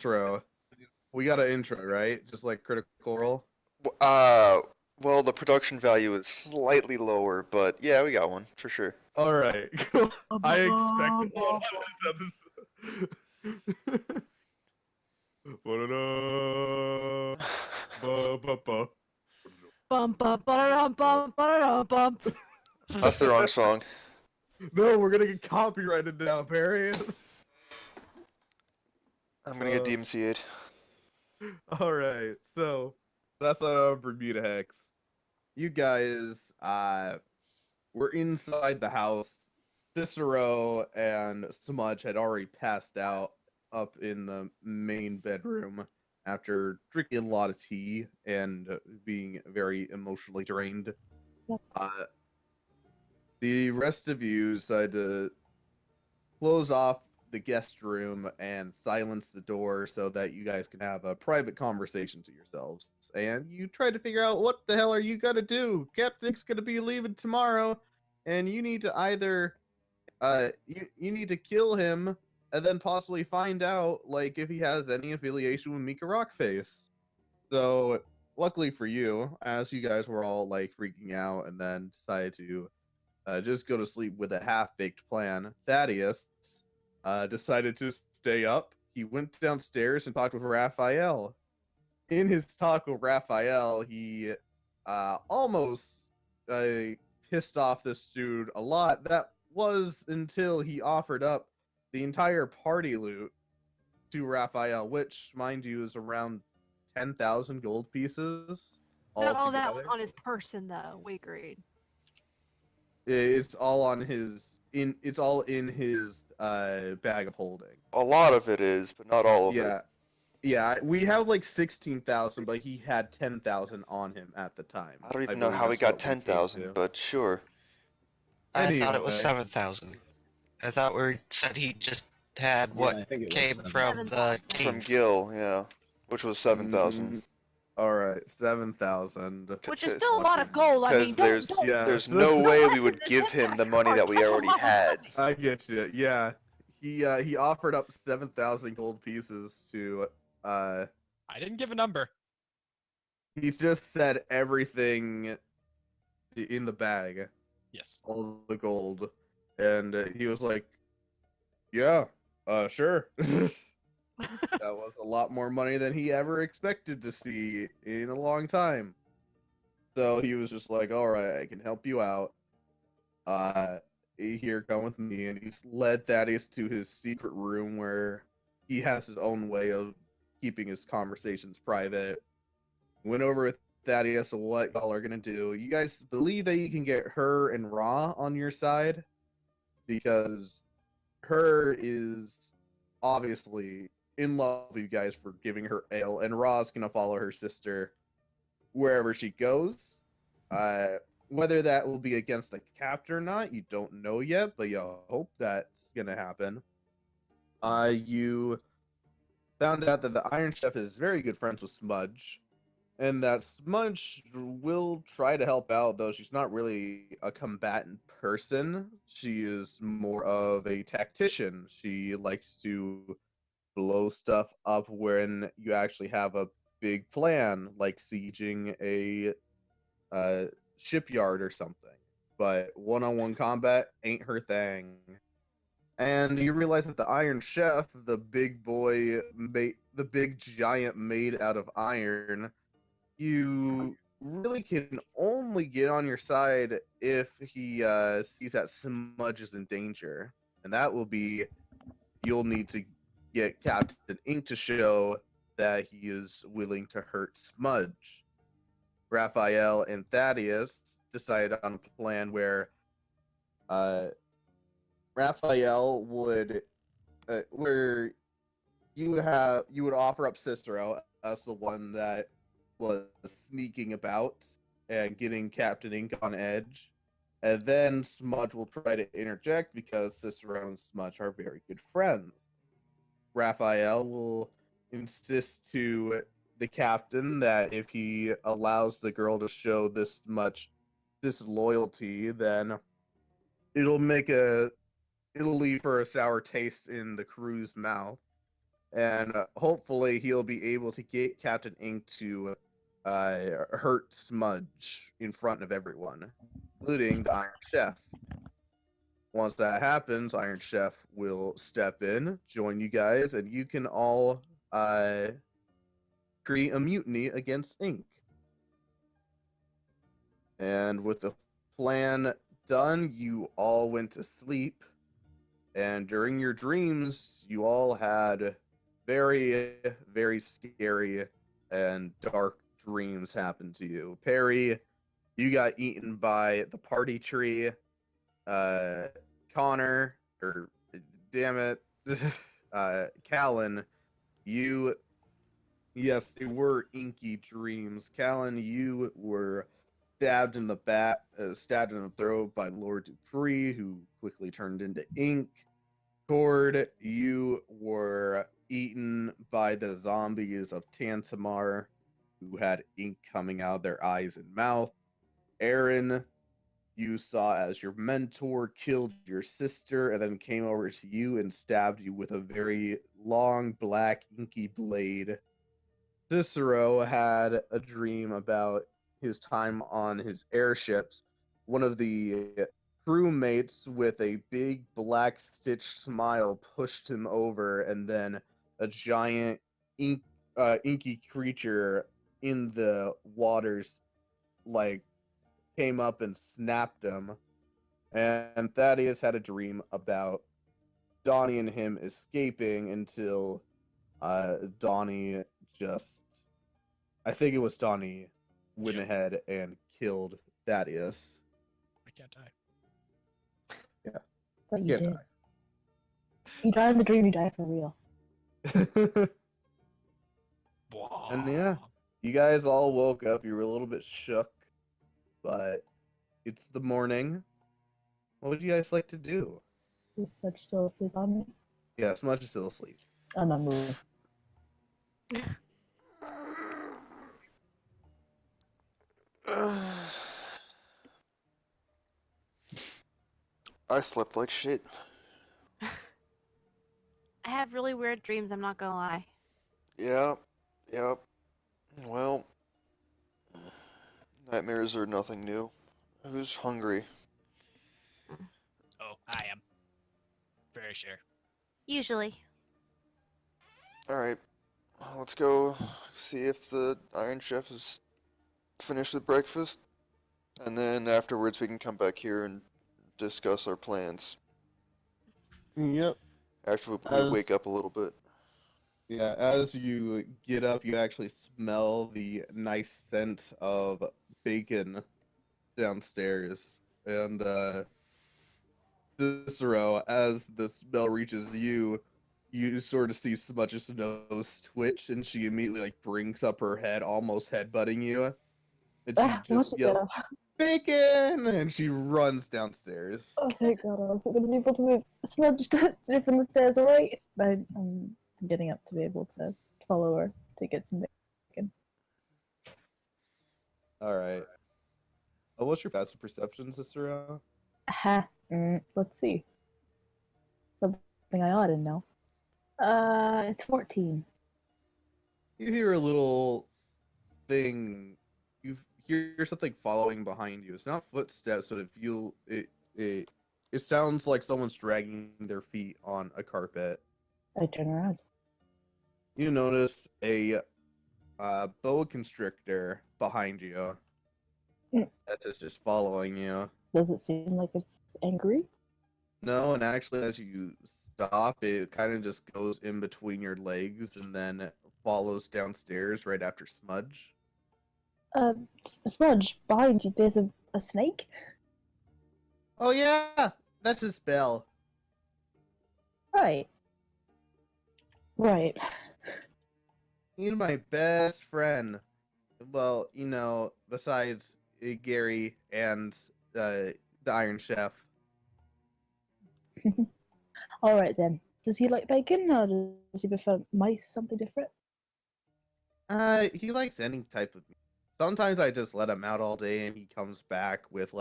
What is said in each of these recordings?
intro. We got an intro, right? Just like Critical Role. Well, the production value is slightly lower, but yeah, we got one for sure. All right. I expected one on this episode. Ba-da-da. Ba-ba-ba. Bum bum ba-da-dum bum ba-da-dum bum. That's the wrong song. No, we're gonna get copyrighted now, Perry. I'm gonna get DMCA'd. All right, so that's Bermuda Hex. You guys, were inside the house. Cicero and Smudge had already passed out up in the main bedroom after drinking a lot of tea and being very emotionally drained. Uh, the rest of you decided to close off the guest room and silence the door so that you guys can have a private conversation to yourselves. And you try to figure out what the hell are you gonna do? Captain's gonna be leaving tomorrow, and you need to either you need to kill him and then possibly find out like if he has any affiliation with Mika Rockface. So luckily for you, as you guys were all like freaking out and then decided to just go to sleep with a half-baked plan, Thaddeus decided to stay up. He went downstairs and talked with Raphael. In his talk with Raphael, he almost pissed off this dude a lot. That was until he offered up the entire party loot to Raphael, which, mind you, is around 10,000 gold pieces. Not all that was altogether. on his person, though. We agreed. It's all on his it's all in his bag of holding. A lot of it is, but not all of Yeah. it. Yeah, we have like 16,000, but he had 10,000 on him at the time. I don't even know believe how he that's got what we came 10,000, to. but sure. I thought it was Anyway. 7,000. I thought we said he just had Yeah, what I think it was came 7. from the 7,000. From cave. Gil, yeah. Which was 7,000. All right, 7,000. Which is still a lot of gold. I mean, Because don't. Yeah, there's so- no way we listen would to give this him the guy. money that we That's a already lot of had. money. I get you. Yeah, he offered up 7,000 gold pieces to. I didn't give a number. He just said everything in the bag, Yes. all the gold, and he was like, "Yeah, sure." That was a lot more money than he ever expected to see in a long time. So he was just like, "All right, I can help you out. Here, come with me." And he's led Thaddeus to his secret room where he has his own way of keeping his conversations private. Went over with Thaddeus what y'all are gonna do. You guys believe that you can get her and Ra on your side because her is obviously in love with you guys for giving her ale, and Ra's gonna follow her sister wherever she goes. Whether that will be against the captor or not, you don't know yet, but you hope that's gonna happen. You found out that the Iron Chef is very good friends with Smudge, and that Smudge will try to help out, though she's not really a combatant person. She is more of a tactician. She likes to blow stuff up when you actually have a big plan, like sieging a shipyard or something. But one-on-one combat ain't her thing. And you realize that the Iron Chef, the big boy, the big giant made out of iron, you really can only get on your side if he sees that Smudge is in danger. And that will be, you'll need to get Captain Ink to show that he is willing to hurt Smudge. Raphael and Thaddeus decided on a plan where Raphael would where you would offer up Cicero as the one that was sneaking about and getting Captain Ink on edge. And then Smudge will try to interject because Cicero and Smudge are very good friends. Raphael will insist to the captain that if he allows the girl to show this much disloyalty, then it'll leave her a sour taste in the crew's mouth. and hopefully he'll be able to get Captain Ink to hurt Smudge in front of everyone, including the Iron Chef. Once that happens, Iron Chef will step in, join you guys, and you can all create a mutiny against Ink. And with the plan done, you all went to sleep. And during your dreams, you all had very, very scary and dark dreams happen to you. Perry, you got eaten by the party tree. Connor, or damn it, Callan, yes, they were inky dreams. Callan, you were stabbed in the stabbed in the throat by Lord Dupree, who quickly turned into ink. Cord, you were eaten by the zombies of Tantamar, who had ink coming out of their eyes and mouth. Aaron, you saw as your mentor killed your sister and then came over to you and stabbed you with a very long black inky blade. Cicero had a dream about his time on his airships. One of the crewmates with a big black stitched smile pushed him over, and then a giant inky creature in the waters came up and snapped him. And Thaddeus had a dream about Donnie and him escaping until Donnie I think it was Donnie went ahead and killed Thaddeus. I can't die. Yeah. But you Can't did. die. You die in the dream, you die for real. And yeah, you guys all woke up. You were a little bit shook, but it's the morning. What would you guys like to do? Is Smudge still asleep on me? Yeah, Smudge is still asleep. I'm not moving. I slept like shit. I have really weird dreams, I'm not gonna lie. Yep. Well, nightmares are nothing new. Who's hungry? Oh, I am. Very sure. Usually. Alright, let's go see if the Iron Chef is finished with breakfast. And then afterwards we can come back here and discuss our plans. Yep. After we wake up a little bit. Yeah, as you get up, you actually smell the nice scent of bacon downstairs. And Cicero, as the smell reaches you, you sort of see Smudge's nose twitch, and she immediately brings up her head, almost headbutting you. And she just yells, "Bacon!" And she runs downstairs. Oh thank God, I wasn't going to be able to move. Smudge from the stairs, alright? I'm getting up to be able to follow her to get some bacon. Alright. What's your passive perception, Cicero? Let's see. Something I ought to know. It's 14. You hear a little thing. You hear something following behind you. It's not footsteps, but it sounds like someone's dragging their feet on a carpet. I turn around. You notice a boa constrictor behind you. That is just following you. Does it seem like it's angry? No, and actually, as you stop, it kind of just goes in between your legs and then follows downstairs right after Smudge. Smudge, behind you, there's a snake? Oh yeah, that's his spell. Right. He's my best friend. Well, besides Gary and the Iron Chef. Alright then. Does he like bacon, or does he prefer mice, something different? He likes any type of meat. Sometimes I just let him out all day and he comes back with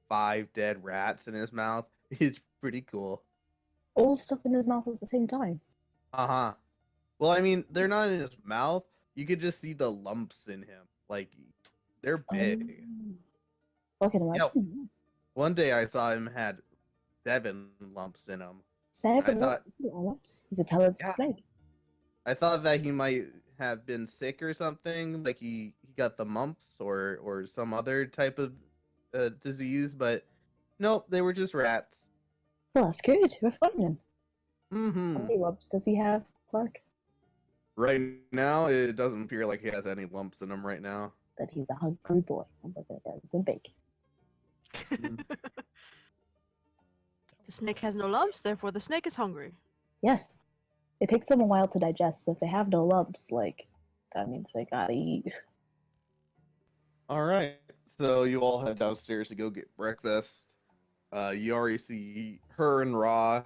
5 dead rats in his mouth. It's pretty cool. All stuff in his mouth at the same time? Uh-huh. Well, I mean, they're not in his mouth. You could just see the lumps in him. Like, they're big. Look at him. Yeah. One day I saw him had 7 lumps in him. Seven I thought- lumps. It's not lumps. He's a talented Yeah. snake. I thought that he might have been sick or something, like he got the mumps or some other type of disease, but nope, they were just rats. Well, that's good. We're finding. How Mm-hmm. many lumps does he have, Clark? Right now, it doesn't appear like he has any lumps in him right now. That he's a hungry boy. I'm gonna get some bacon. The snake has no lumps, therefore the snake is hungry. Yes. It takes them a while to digest, so if they have no lumps, like, that means they gotta eat. All right, so you all head downstairs to go get breakfast. You already see her and Ra.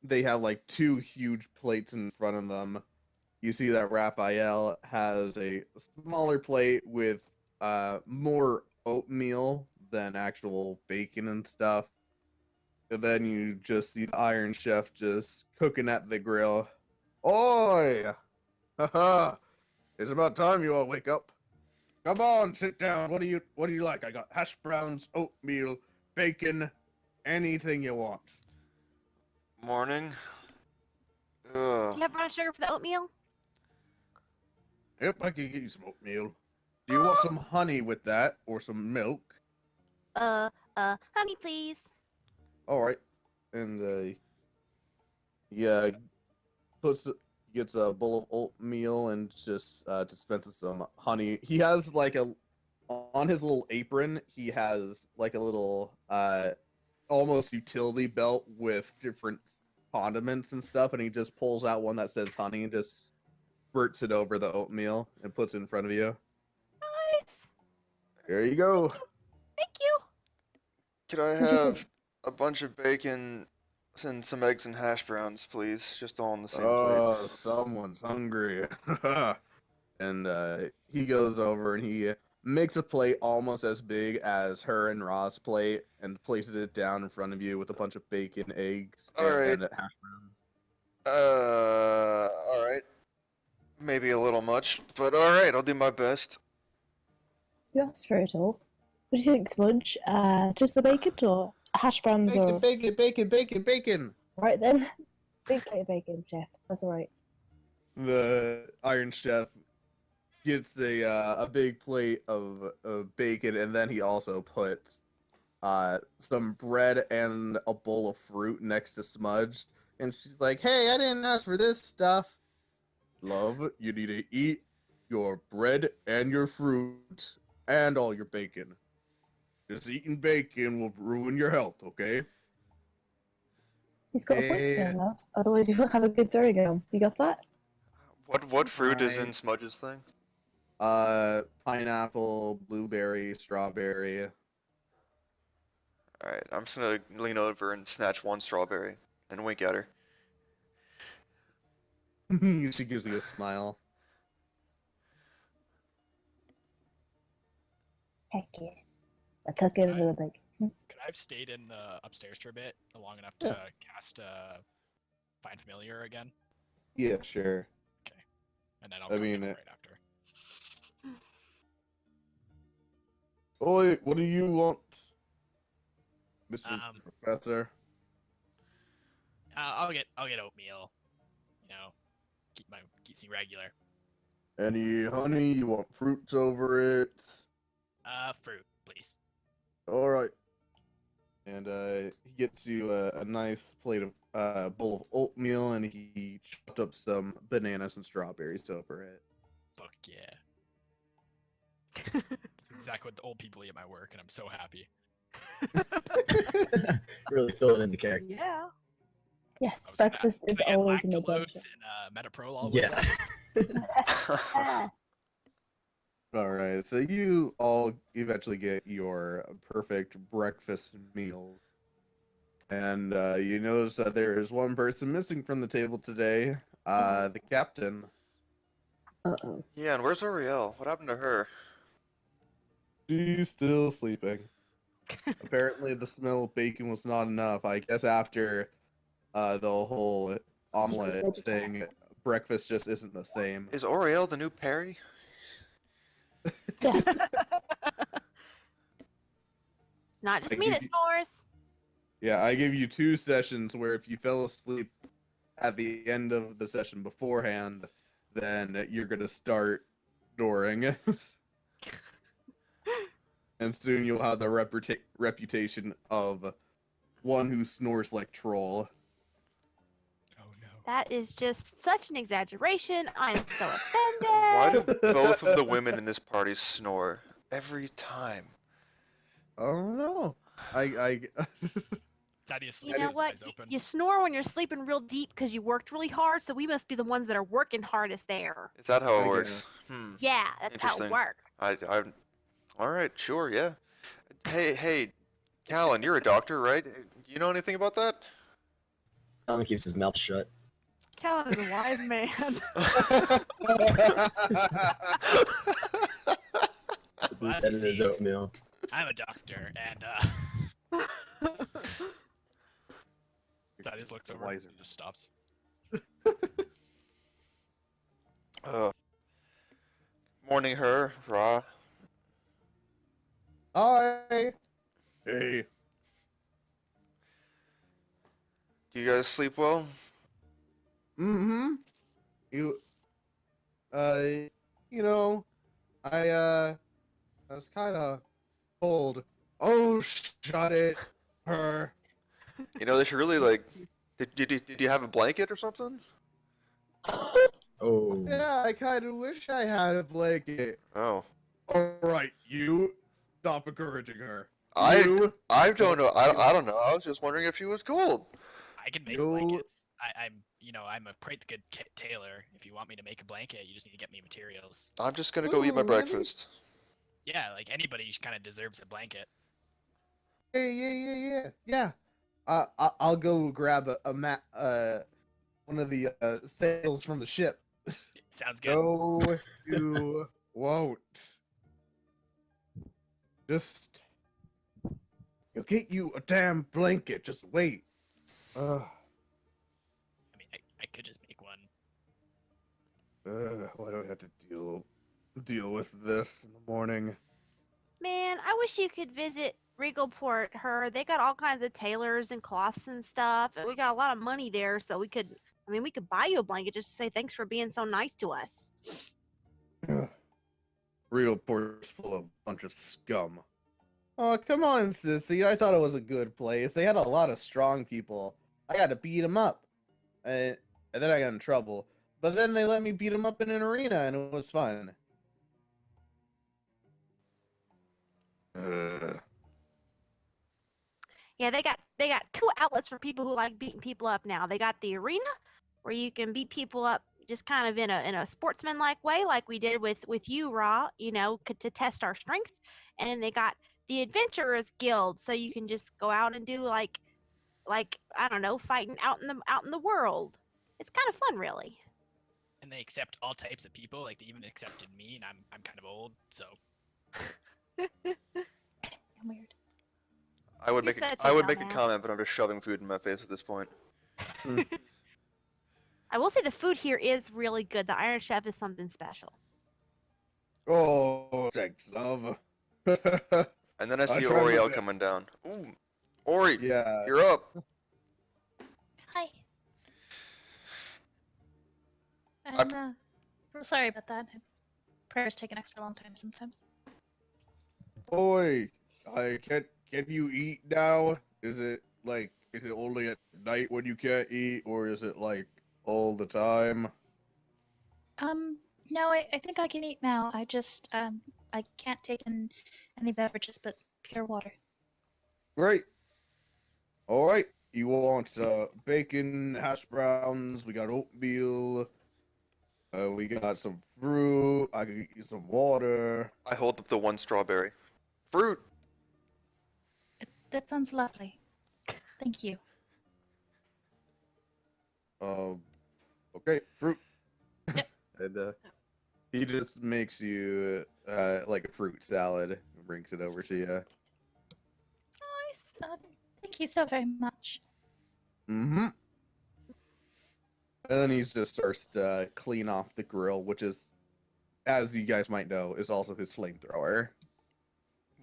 They have like 2 huge plates in front of them. You see that Raphael has a smaller plate with more oatmeal than actual bacon and stuff. And then you just see the Iron Chef just cooking at the grill. Oi! Haha! It's about time you all wake up. Come on, sit down. What do you like? I got hash browns, oatmeal, bacon, anything you want. Morning. Do you have brown sugar for the oatmeal? Yep, I can get you some oatmeal. Do you want some honey with that or some milk? Honey, please. All right. And yeah, gets a bowl of oatmeal and just dispenses some honey. He has like on his little apron, he has like a little almost utility belt with different condiments and stuff, and he just pulls out one that says honey and just spurts it over the oatmeal and puts it in front of you. Nice. There you go. Thank you. Could I have a bunch of bacon and some eggs and hash browns, please? Just all on the same plate. Oh, someone's hungry. And he goes over and he makes a plate almost as big as her and Ra's plate and places it down in front of you with a bunch of bacon, eggs, and hash browns. Alright. Maybe a little much, but alright, I'll do my best. You asked for it all. What do you think, Smudge? Just the bacon or hash browns or... Bacon! Right then. Big plate of bacon, Chef. That's alright. The Iron Chef gets a big plate of bacon, and then he also puts some bread and a bowl of fruit next to Smudge. And she's like, "Hey, I didn't ask for this stuff. Love, you need to eat your bread and your fruit and all your bacon. Just eating bacon will ruin your health, okay?" He's got a point there, though. Otherwise, you won't have a good throwing game. You got that? What fruit is in Right. Smudge's thing? Pineapple, blueberry, strawberry. Alright, I'm just gonna lean over and snatch one strawberry and wink at her. She gives you a smile. Heck yeah. I took it into the bacon. Could I have stayed in the upstairs for a bit, long enough to cast Find Familiar again? Yeah, sure. And then I'll I come in mean, right after. Oi, what do you want, Mr. Professor? I'll get oatmeal. You know, keeps me regular. Any honey? You want fruits over it? Fruit, please. All right. And he gets you a nice plate of bowl of oatmeal, and he chopped up some bananas and strawberries over it. Fuck yeah. Exactly what the old people eat at my work, and I'm so happy. Really filling in the character. Yeah. Yes, I was breakfast gonna is get always an lactose adventure. and metaprolol. Yeah. All right, so you all eventually get your perfect breakfast meals. And you notice that there is one person missing from the table today, the captain. Uh-oh. Yeah, and where's Ariel? What happened to her? She's still sleeping. Apparently the smell of bacon was not enough. I guess after the whole omelet thing, breakfast just isn't the same. Is Oriel the new Perry? Yes. Not just I me give that you- snores. Yeah, I give you 2 sessions where if you fell asleep at the end of the session beforehand, then you're gonna start snoring. And soon you'll have the reputation of one who snores like troll. Oh no. That is just such an exaggeration. I am so Why do offended. both of the women in this party snore every time? I don't know. I Thaddeus You leaves know his what? eyes open. You snore when you're sleeping real deep because you worked really hard, so we must be the ones that are working hardest there. Is that how I it get works? Yeah, that's how it Interesting. works. All right, sure, yeah. Hey, Callan, you're a doctor, right? Do you know anything about that? Alan keeps his mouth shut. Callan is a wise man. Puts his Well, as head you in his see, oatmeal. I'm a doctor, and Thaddeus looks over Wiser. and just stops. Morning, her, Ra. Hi. Hey. Do you guys sleep well? Mm-hmm. You you know, I was kinda cold. Oh, shut it. Her. You know, they should really like. Did you have a blanket or something? Oh. Yeah, I kinda wish I had a blanket. Oh, Alright, you stop encouraging her. I You, don't know. I don't know. I was just wondering if she was cold. I can make You- blankets. I'm a quite good tailor. If you want me to make a blanket, you just need to get me materials. I'm just gonna go eat my Ooh, really? breakfast. Yeah, like anybody kind of deserves a blanket. yeah. I'll go grab one of the sails from the ship. Sounds good. No, you won't. Just, you'll get you a damn blanket. Just wait. I mean, I could just make one. Why do I have to deal with this in the morning? Man, I wish you could visit Regalport. They got all kinds of tailors and cloths and stuff, and we got a lot of money there, so we could buy you a blanket just to say thanks for being so nice to us. Real port's full of a bunch of scum. Oh, come on, sissy. I thought it was a good place. They had a lot of strong people. I got to beat them up. And then I got in trouble. But then they let me beat them up in an arena, and it was fun. Yeah, they got 2 outlets for people who like beating people up now. They got the arena, where you can beat people up just kind of in a sportsman-like way, like we did with you, Raw. To test our strength. And then they got the Adventurers Guild, so you can just go out and do like I don't know, fighting out in the world. It's kind of fun, really. And they accept all types of people. Like they even accepted me, and I'm kind of old, so I'm weird. I would You're make such I a would make a dumbass. comment, but I'm just shoving food in my face at this point. I will say the food here is really good. The Iron Chef is something special. Oh, thanks, love. And then I see try my Oriel best. coming down. Ooh, Ori, Yeah. you're up. Hi. I'm real sorry about that. Prayers take an extra long time sometimes. Oi, can you eat now? Is it only at night when you can't eat, or is it like all the time? No, I think I can eat now. I just I can't take in any beverages but pure water. Great. All right. You want bacon, hash browns? We got oatmeal. We got some fruit. I can get you some water. I hold up the one strawberry. Fruit. That sounds lovely. Thank you. Okay, fruit. Yep. And he just makes you like a fruit salad and brings it over to you. Nice. Thank you so very much. Mm-hmm. And then he just starts to clean off the grill, which is, as you guys might know, is also his flamethrower.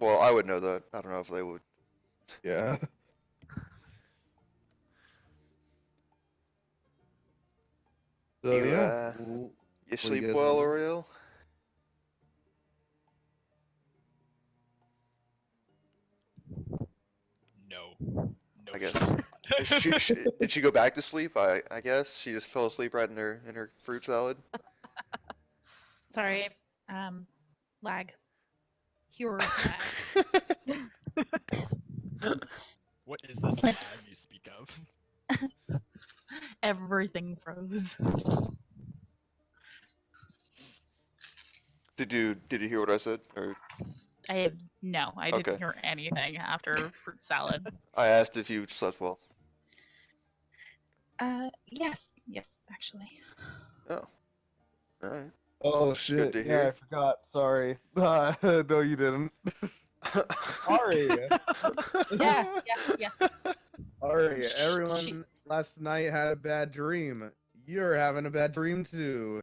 Well, I would know that. I don't know if they would. Yeah. So You, yeah. You What do you sleep guys well, wanna do? Oriel? No. No. I she guess. did not. Did she go back to sleep? I guess she just fell asleep right in her fruit salad. Sorry. Lag. Pure lag. What is this lag you speak of? Everything froze. Did you hear what I said? Or I didn't Okay. hear anything after fruit salad. I asked if you slept well. Yes, actually. Oh. Alright. Oh Good shit! to Yeah, hear. I forgot. Sorry. No, you didn't. Sorry. Yeah. Ari, Shh, everyone last night had a bad dream. You're having a bad dream too.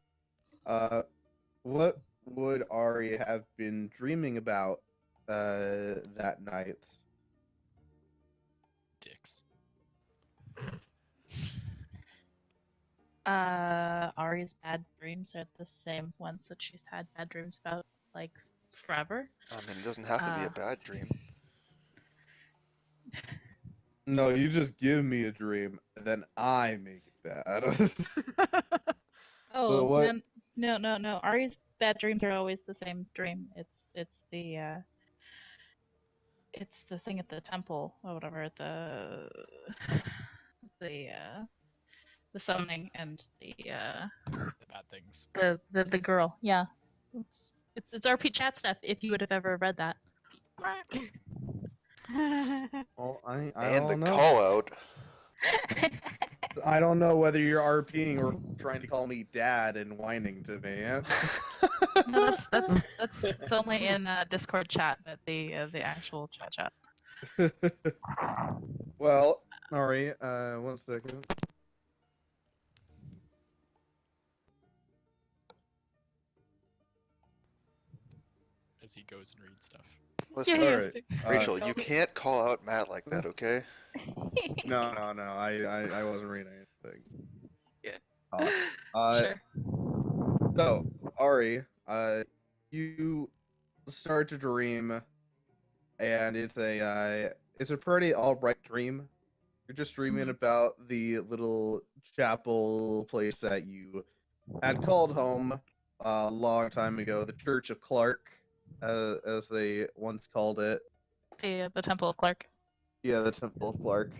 What would Ari have been dreaming about that night? Dicks. Ari's bad dreams are the same ones that she's had bad dreams about, like, forever. I mean, it doesn't have to be a Uh, bad dream. No, you just give me a dream, and then I make it bad. Oh, what? no. Ari's bad dreams are always the same dream. It's the thing at the temple or whatever, the summoning and The bad things. the girl. Yeah. It's RP chat stuff if you would have ever read that. Well, I And the don't know. call out. I don't know whether you're RPing or trying to call me dad and whining to me. No, that's only in Discord chat, that the actual chat. Well, Ari, 1 second. As he goes and reads stuff. Listen, Yeah, Alright. Rachel, you can't call out Matt like that, okay? No, I wasn't reading anything. Yeah. Sure. So, Ari, you start to dream, and it's a pretty alright dream. You're just dreaming about the little chapel place that you had called home a long time ago, the Church of Clark, as they once called it. The Temple of Clark. Yeah, the Temple of Clark.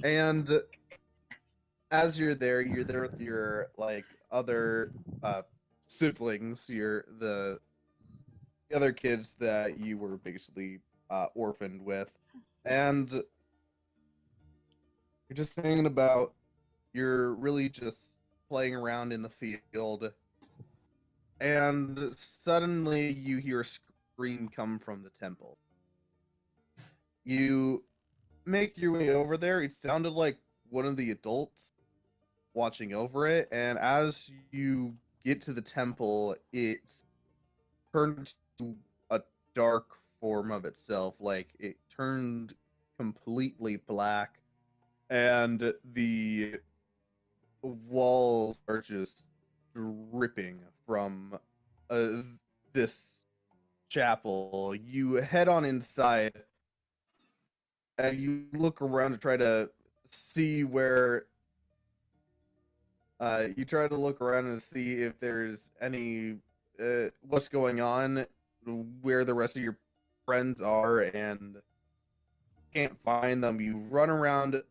And as you're there with your like other siblings, the other kids that you were basically orphaned with, and you're just thinking about, you're really just playing around in the field, and suddenly you hear a scream come from the temple. You make your way over there. It sounded like one of the adults watching over it, and as you get to the temple, it turned to a dark form of itself. Like, it turned completely black, and the walls are just dripping from this chapel. You head on inside, and you look around to try to see where you try to look around and see if there's any what's going on, where the rest of your friends are, and can't find them. You run around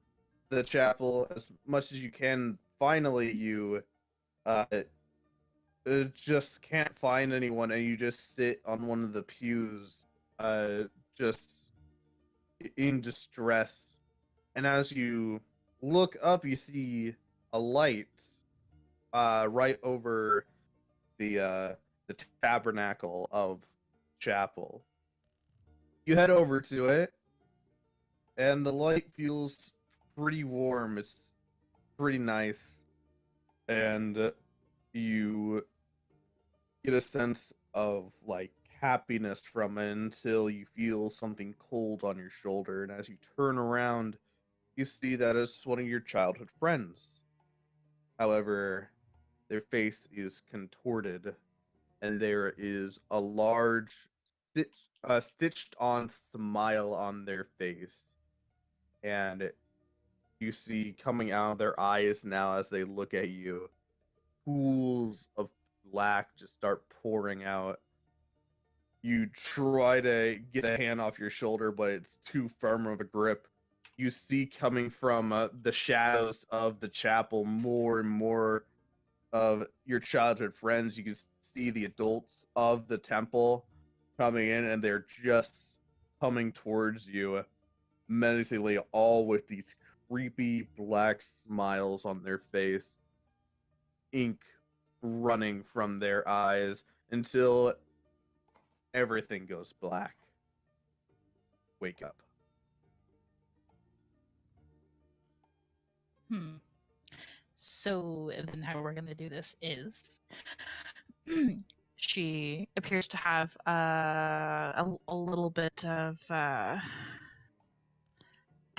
the chapel as much as you can. Finally, you just can't find anyone, and you just sit on one of the pews, just in distress. And as you look up, you see a light right over the tabernacle of chapel. You head over to it, and the light feels pretty warm. It's pretty nice, and you get a sense of like happiness from it until you feel something cold on your shoulder, and as you turn around, you see that it's one of your childhood friends. However, their face is contorted, and there is a large stitched on smile on their face, and you see coming out of their eyes now as they look at you, pools of black just start pouring out. You try to get a hand off your shoulder, but it's too firm of a grip. You see coming from the shadows of the chapel more and more of your childhood friends. You can see the adults of the temple coming in, and they're just coming towards you menacingly, all with these creepy black smiles on their face, ink running from their eyes until everything goes black. Wake up. So then how we're gonna do this is she appears to have a little bit of kind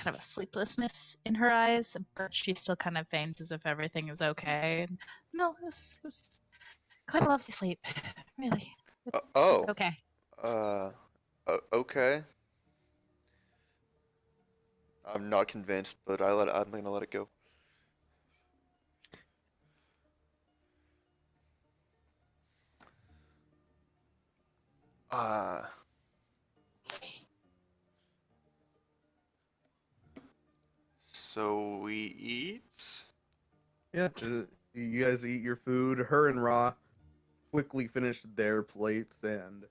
of a sleeplessness in her eyes, but she still kind of feigns as if everything is okay. And, no, it was quite a lovely sleep, really. It's okay. Okay. I'm not convinced, but I'm gonna let it go. So we eat? Yeah, you guys eat your food. Her and Ra quickly finish their plates and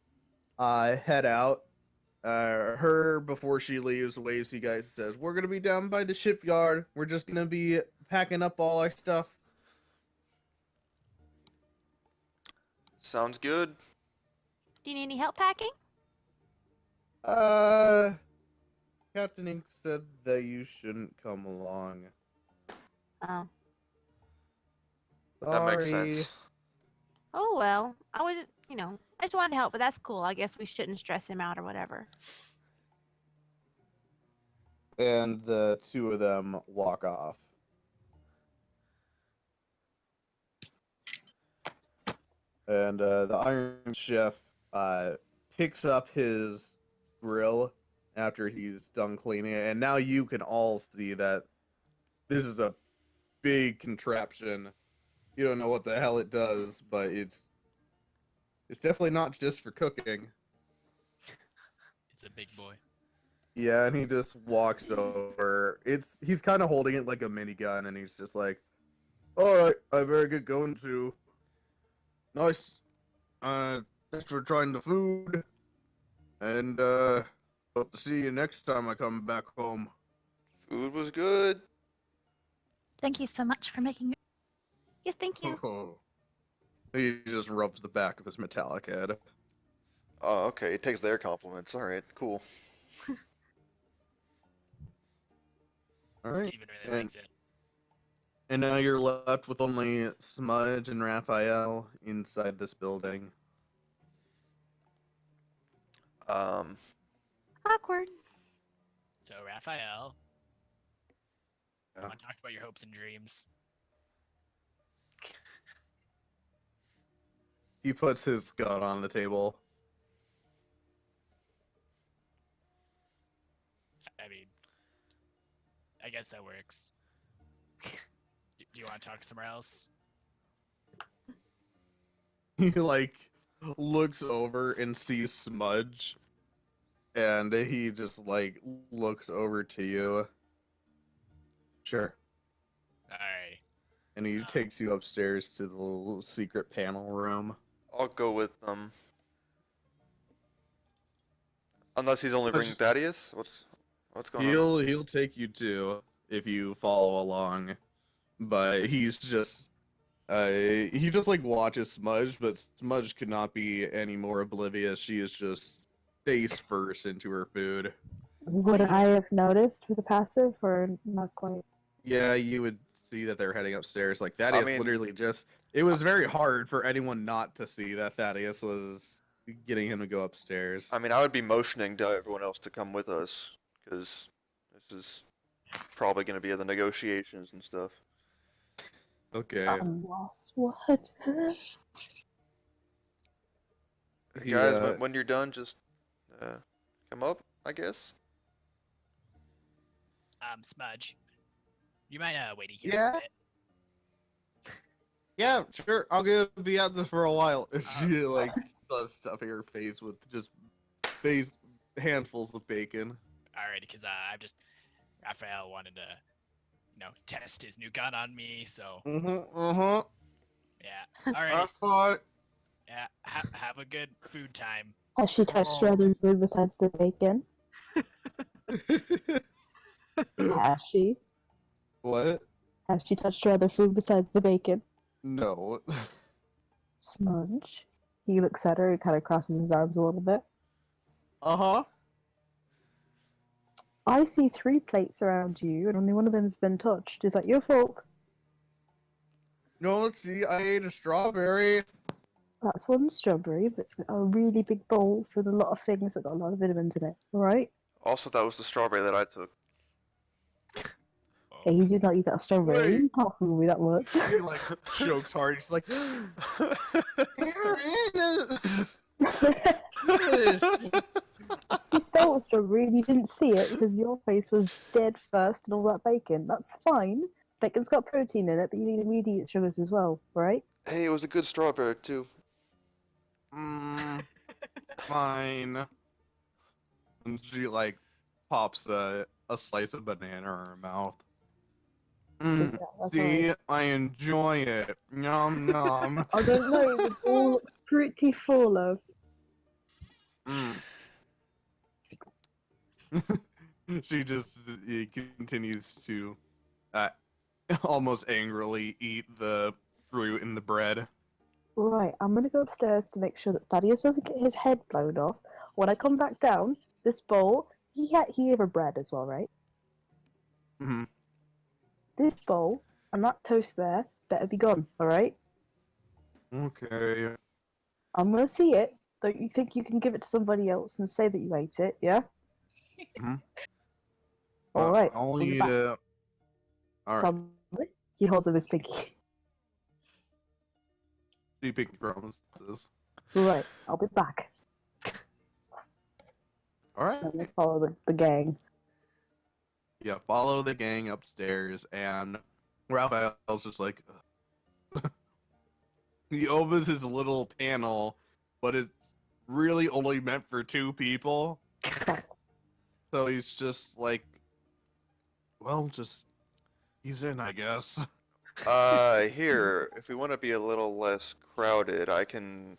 head out. Her, before she leaves, waves to you guys and says, "We're gonna be down by the shipyard. We're just gonna be packing up all our stuff." Sounds good. Do you need any help packing? Captain Ink said that you shouldn't come along. Oh. That makes Sorry. sense. Oh well. I was, I just wanted to help, but that's cool. I guess we shouldn't stress him out or whatever. And the two of them walk off. And the Iron Chef picks up his grill after he's done cleaning it, and now you can all see that this is a big contraption. You don't know what the hell it does, but it's definitely not just for cooking. It's a big boy. Yeah, and he just walks over. He's kind of holding it like a minigun, and he's just like, "All right, I better get going to. Nice. Thanks for trying the food, and hope to see you next time I come back home." Food was good. Thank you so much for making it. Yes, thank you. He just rubs the back of his metallic head. Oh, okay. It takes their compliments. All right, cool. All right. Steven really likes it. And now you're left with only Smudge and Raphael inside this building. Awkward. So, Raphael, I Yeah. want to talk about your hopes and dreams. He puts his gun on the table. I mean, I guess that works. Do you want to talk somewhere else? He like looks over and sees Smudge, and he just like looks over to you. Sure. Alright. And he takes you upstairs to the little secret panel room. I'll go with them. Unless he's only bringing Thaddeus? What's going on? He'll take you too if you follow along, but he just like watches Smudge, but Smudge could not be any more oblivious. She is just face first into her food. Would I have noticed with a passive or not quite? Yeah, you would see that they're heading upstairs. Like Thaddeus mean- literally just. It was very hard for anyone not to see that Thaddeus was getting him to go upstairs. I mean, I would be motioning to everyone else to come with us, because this is probably going to be the negotiations and stuff. Okay. I'm lost. What? He, Guys, when you're done, just come up, I guess. Smudge, you might wait here Yeah? for a bit. Yeah, sure. I'll be out there for a while. She Oh. like starts stuffing her face with just handfuls of bacon. Alrighty, because I've just Raphael wanted to, test his new gun on me. So yeah. Alrighty. That's fine. Yeah. Have a good food time. Has she touched your other food besides the bacon? Has she? What? Has she touched your other food besides the bacon? No. Smudge. He looks at her, he kind of crosses his arms a little bit. Uh-huh. I see 3 plates around you, and only one of them has been touched. Is that your fault? No, see, I ate a strawberry. That's one strawberry, but it's got a really big bowl full of a lot of things that got a lot of vitamins in it. Alright? Also, that was the strawberry that I took. Okay, he did not eat that strawberry. Wait. Impossible that much. He like chokes hard. He's like, He stole a strawberry and you didn't see it because your face was dead first and all that bacon. That's fine. Bacon's got protein in it, but you need immediate sugars as well, right? Hey, it was a good strawberry too. fine. And she like pops a slice of banana in her mouth. Yeah, that's See, alright. I enjoy it. Nom nom. I don't know, the bowl looks pretty full of. She just continues to almost angrily eat the fruit and the bread. Right, I'm gonna go upstairs to make sure that Thaddeus doesn't get his head blown off. When I come back down, this bowl, he gave her bread as well, right? Hmm. This bowl and that toast there better be gone, alright? Okay. I'm gonna see it. Don't you think you can give it to somebody else and say that you ate it, yeah? Alright. I'll we'll be eat back. it. Alright. Promise? He holds up his pinky. She pinky promises. Right, I'll be back. Alright. I'm gonna follow the gang. Yeah, follow the gang upstairs, and Raphael's just like, he opens his little panel, but it's really only meant for 2 people. So he's just like, well, he's in, I guess. Here, if we want to be a little less crowded, I can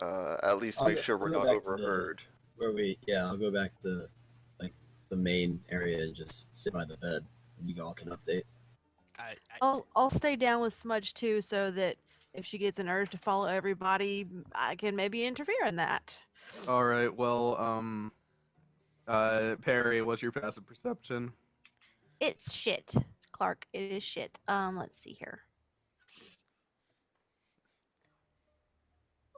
at least make sure we're I'll go not back to overheard. I'll go back to like the main area and just sit by the bed, and you all can update. I'll stay down with Smudge too, so that if she gets an urge to follow everybody, I can maybe interfere in that. Alright, well, Perry, what's your passive perception? It's shit, Clark. It is shit. Let's see here.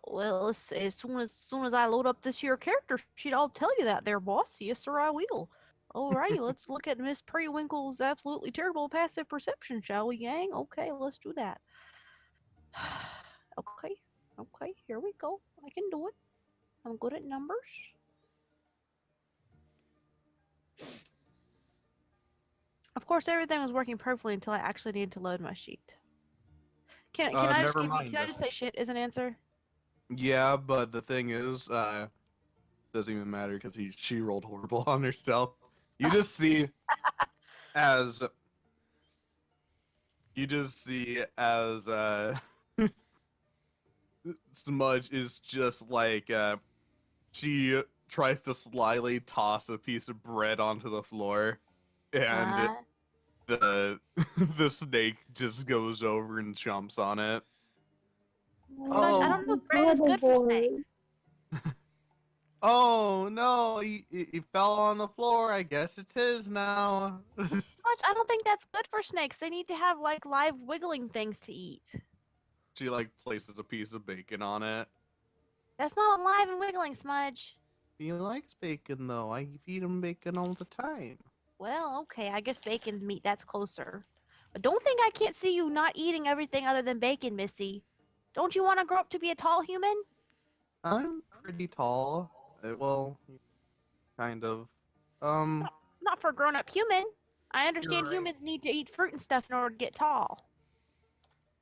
Well, as soon as I load up this here character sheet, I'll tell you that there, boss. Yes, sir, I will. Alrighty, let's look at Miss Periwinkle's absolutely terrible passive perception, shall we, gang? Okay, let's do that. Okay, here we go. I can do it. I'm good at numbers. Of course, everything was working perfectly until I actually needed to load my sheet. Can I just never mind. can I just say shit as an answer? Yeah, but the thing is, doesn't even matter because she rolled horrible on herself. You just see as Smudge is just like she tries to slyly toss a piece of bread onto the floor, and the snake just goes over and jumps on it. Smudge, I don't know if bread is good for snakes. Oh no, he fell on the floor. I guess it's his now. I don't think that's good for snakes. They need to have like live wiggling things to eat. She like places a piece of bacon on it. That's not alive and wiggling, Smudge. He likes bacon though. I feed him bacon all the time. Well, okay, I guess bacon's meat, that's closer. But don't think I can't see you not eating everything other than bacon, Missy. Don't you want to grow up to be a tall human? I'm pretty tall. Well, kind of. Not for a grown up human. I You're understand right. humans need to eat fruit and stuff in order to get tall.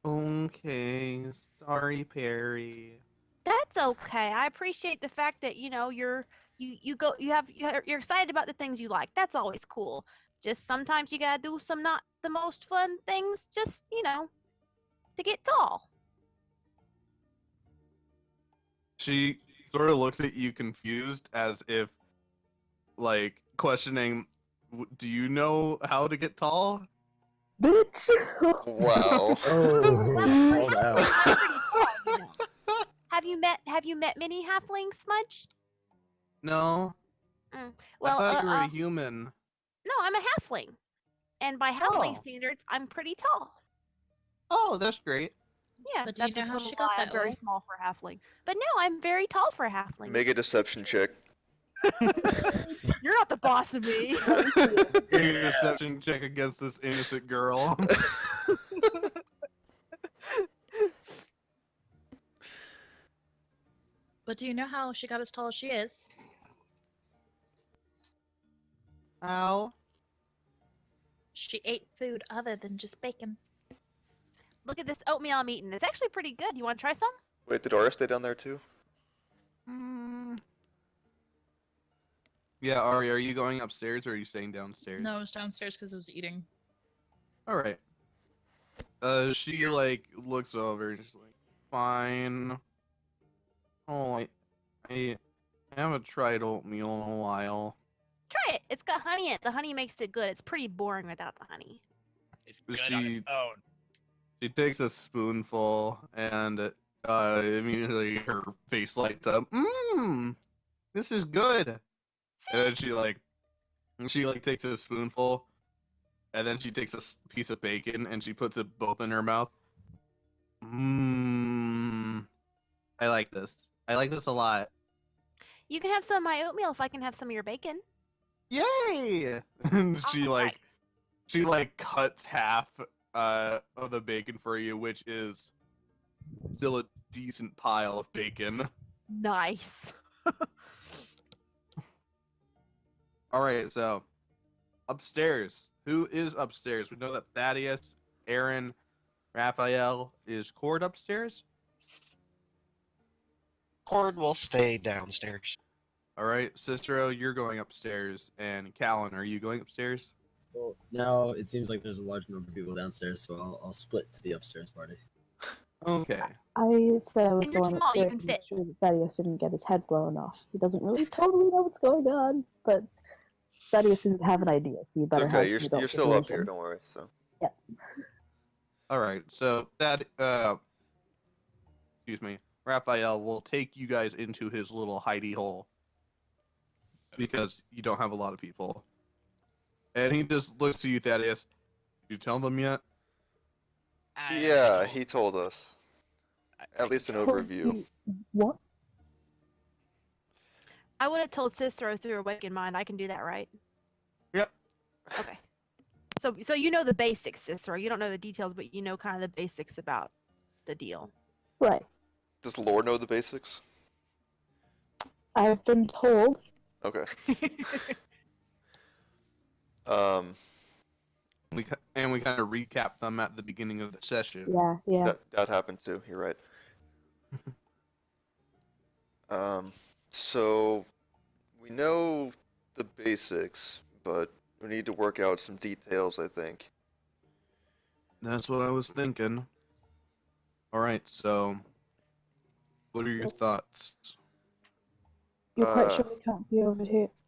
Okay. Sorry, Perry. That's okay. I appreciate the fact that you're you're excited about the things you like. That's always cool. Just sometimes you gotta do some not the most fun things, just to get tall. She sort of looks at you confused as if, like, questioning, do you know how to get tall? Bitch! Wow. Oh, hold out. Pretty tall, Have you met many halflings, Smudge? No. Well, I thought you were a human. no, I'm a halfling, and by halfling Oh. standards, I'm pretty tall. Oh, that's great. Yeah, But do you that's a know how total she got lie. I'm that very way? small for a halfling. But no, I'm very tall for a halfling. Make a deception check. You're not the boss of me. Make a deception check against this innocent girl. But do you know how she got as tall as she is? How? She ate food other than just bacon. Look at this oatmeal I'm eating. It's actually pretty good. You want to try some? Wait, did Aura stay down there too? Yeah, Ari, are you going upstairs or are you staying downstairs? No, it was downstairs because it was eating. All right. She like looks over and she's like, "Fine. Oh, I haven't tried oatmeal in a while." Try it. It's got honey in it. The honey makes it good. It's pretty boring without the honey. It's good on its own. She takes a spoonful and immediately her face lights up. This is good. And then she takes a spoonful, and then she takes a piece of bacon and she puts it both in her mouth. I like this. I like this a lot. You can have some of my oatmeal if I can have some of your bacon. Yay! And she Alright. cuts half of the bacon for you, which is still a decent pile of bacon. Nice. All right, so upstairs. Who is upstairs? We know that Thaddeus, Aaron, Raphael. Is Cord upstairs? Cord will stay downstairs. All right, Cicero, you're going upstairs, and Callan, are you going upstairs? Well, now it seems like there's a large number of people downstairs, so I'll split to the upstairs party. Okay. I said I was And you're going small, you upstairs can to make fit. sure that Thaddeus didn't get his head blown off. He doesn't really totally know what's going on, but Thaddeus seems to have an idea, so you It's better okay. have some You're adult still up here. persuasion. Don't worry. So All right, so excuse me, Raphael will take you guys into his little hidey hole because you don't have a lot of people. And he just looks at you, Thaddeus. Did you tell them yet? yeah, he told us. At least an Told overview. you what? I would have told Cicero through Awakened Mind. I can do that, right? Yep. Okay. So you know the basics, Cicero. You don't know the details, but you know kind of the basics about the deal. Right. Does Lore know the basics? I've been told. Okay. We kind of recap them at the beginning of the session. Yeah. That happened too. You're right. So we know the basics, but we need to work out some details, I think. That's what I was thinking. All right, so what are your thoughts? You're quite sure we can't be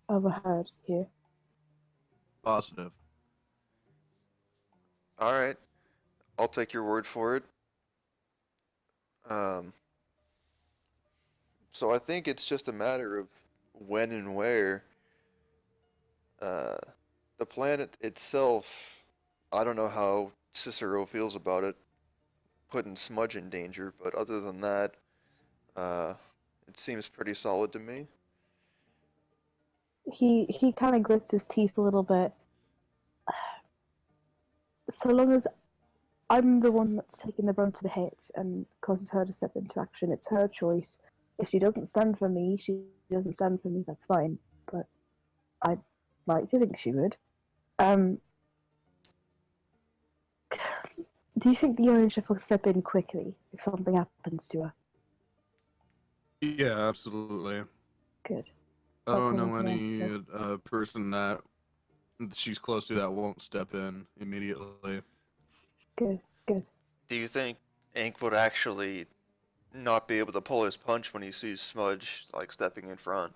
overheard here. Positive. All right. I'll take your word for it. So I think it's just a matter of when and where. The planet itself, I don't know how Cicero feels about it, putting Smudge in danger, but other than that, it seems pretty solid to me. He kind of grits his teeth a little bit. So long as I'm the one that's taking the brunt of the hit and causes her to step into action, it's her choice. If she doesn't stand for me, she doesn't stand for me, that's fine. But I'd like to think she would. Do you think the Iron Chef will step in quickly if something happens to her? Yeah, absolutely. Good. I That's don't all know I can any ask person that she's close to that won't step in immediately. Good, good. Do you think Ink would actually not be able to pull his punch when he sees Smudge, like, stepping in front?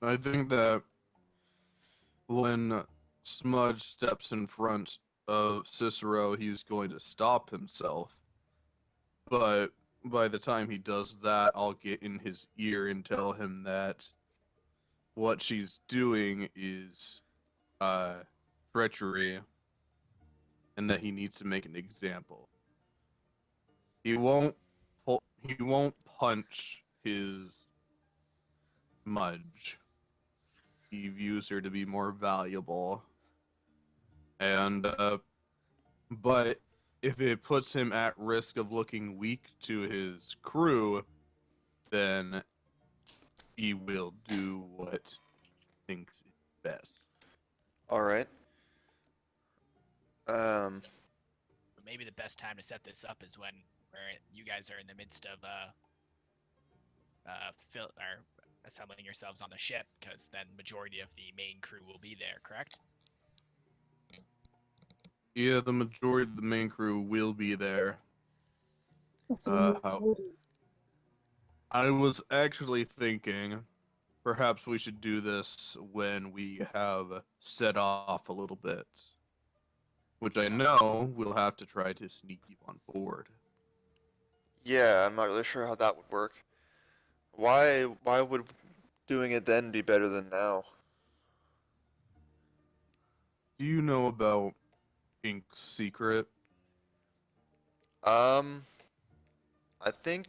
I think that when Smudge steps in front of Cicero, he's going to stop himself. But by the time he does that, I'll get in his ear and tell him that what she's doing is treachery and that he needs to make an example. He won't punch his Smudge. He views her to be more valuable. And but if it puts him at risk of looking weak to his crew, then he will do what he thinks is best. Alright. But maybe the best time to set this up is when you guys are in the midst of assembling yourselves on the ship, because then majority of the main crew will be there, correct? Yeah, the majority of the main crew will be there. I was actually thinking perhaps we should do this when we have set off a little bit. Which I know we'll have to try to sneak you on board. Yeah, I'm not really sure how that would work. Why would doing it then be better than now? Do you know about Ink's secret? I think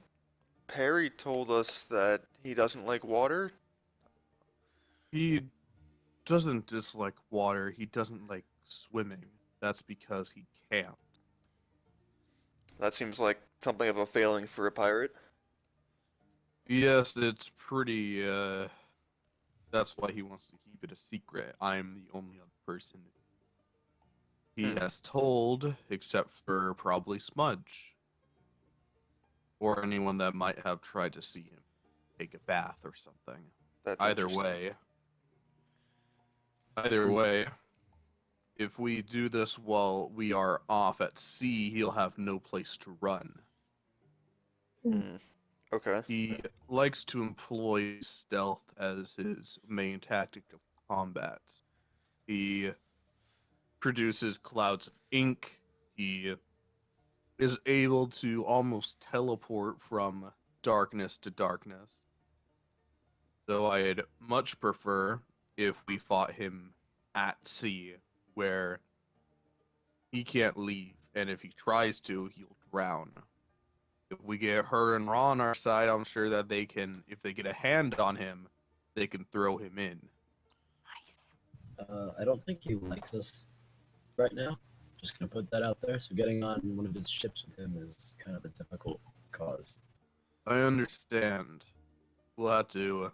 Perry told us that he doesn't like water. He doesn't dislike water, he doesn't like swimming. That's because he can't. That seems like something of a failing for a pirate. Yes, it's pretty, that's why he wants to keep it a secret. I'm the only other person he has told, except for probably Smudge. Or anyone that might have tried to see him take a bath or something. That's Either way, if we do this while we are off at sea, he'll have no place to run. Okay. He likes to employ stealth as his main tactic of combat. He produces clouds of ink. He is able to almost teleport from darkness to darkness. So I'd much prefer if we fought him at sea, where he can't leave, and if he tries to, he'll drown. If we get her and Ra on our side, I'm sure that they can, if they get a hand on him, they can throw him in. Nice. I don't think he likes us right now. Just gonna put that out there. So getting on one of his ships with him is kind of a difficult cause. I understand. We'll have to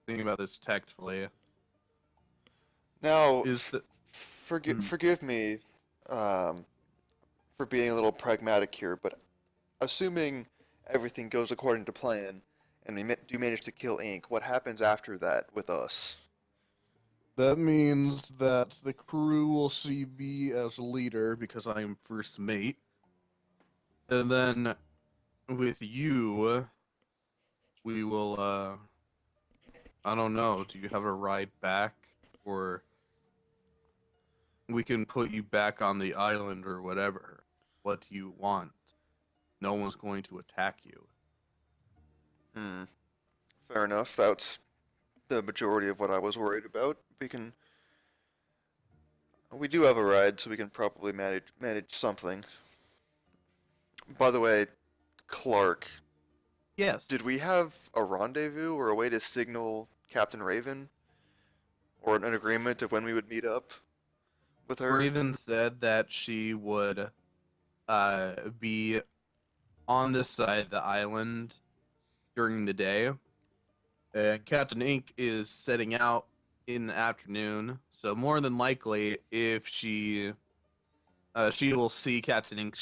think about this tactfully. Now, Is the forgive me for being a little pragmatic here, but assuming everything goes according to plan and we do manage to kill Ink, what happens after that with us? That means that the crew will see me as leader because I am first mate. And then with you, we will, I don't know, do you have a ride back? Or we can put you back on the island or whatever. What do you want? No one's going to attack you. Fair enough. That's the majority of what I was worried about. We do have a ride, so we can probably manage something. By the way, Clark, Yes. did we have a rendezvous or a way to signal Captain Raven? Or an agreement of when we would meet up with her? Raven said that she would be on this side of the island during the day. And Captain Ink is setting out in the afternoon. So more than likely, if she will see Captain Ink's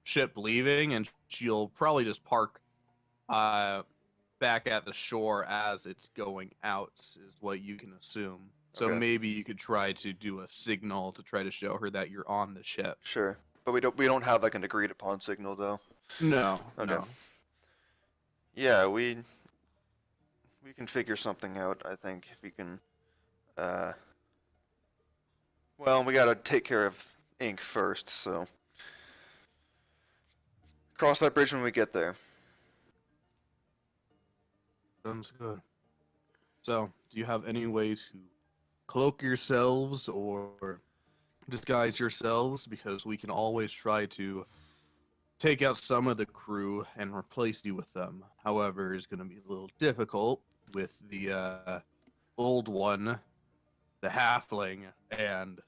ship leaving, and she'll probably just park back at the shore as it's going out, is what you can assume. So Okay. maybe you could try to do a signal to try to show her that you're on the ship. Sure. But we don't have like an agreed upon signal though. No. Okay. No. Yeah, we can figure something out, I think, if we can well, we gotta take care of Ink first, so cross that bridge when we get there. Sounds good. So, do you have any way to cloak yourselves or disguise yourselves? Because we can always try to take out some of the crew and replace you with them. However, it's going to be a little difficult with the old one, the halfling, and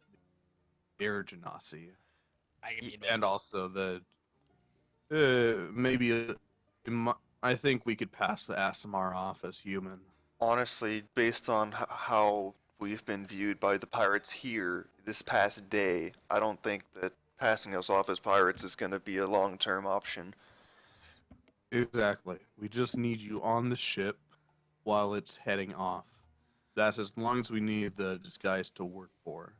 the air genasi. I can be And invisible. also the maybe I think we could pass the ASMR off as human. Honestly, based on how we've been viewed by the pirates here this past day, I don't think that passing us off as pirates is going to be a long-term option. Exactly. We just need you on the ship while it's heading off. That's as long as we need the disguise to work for.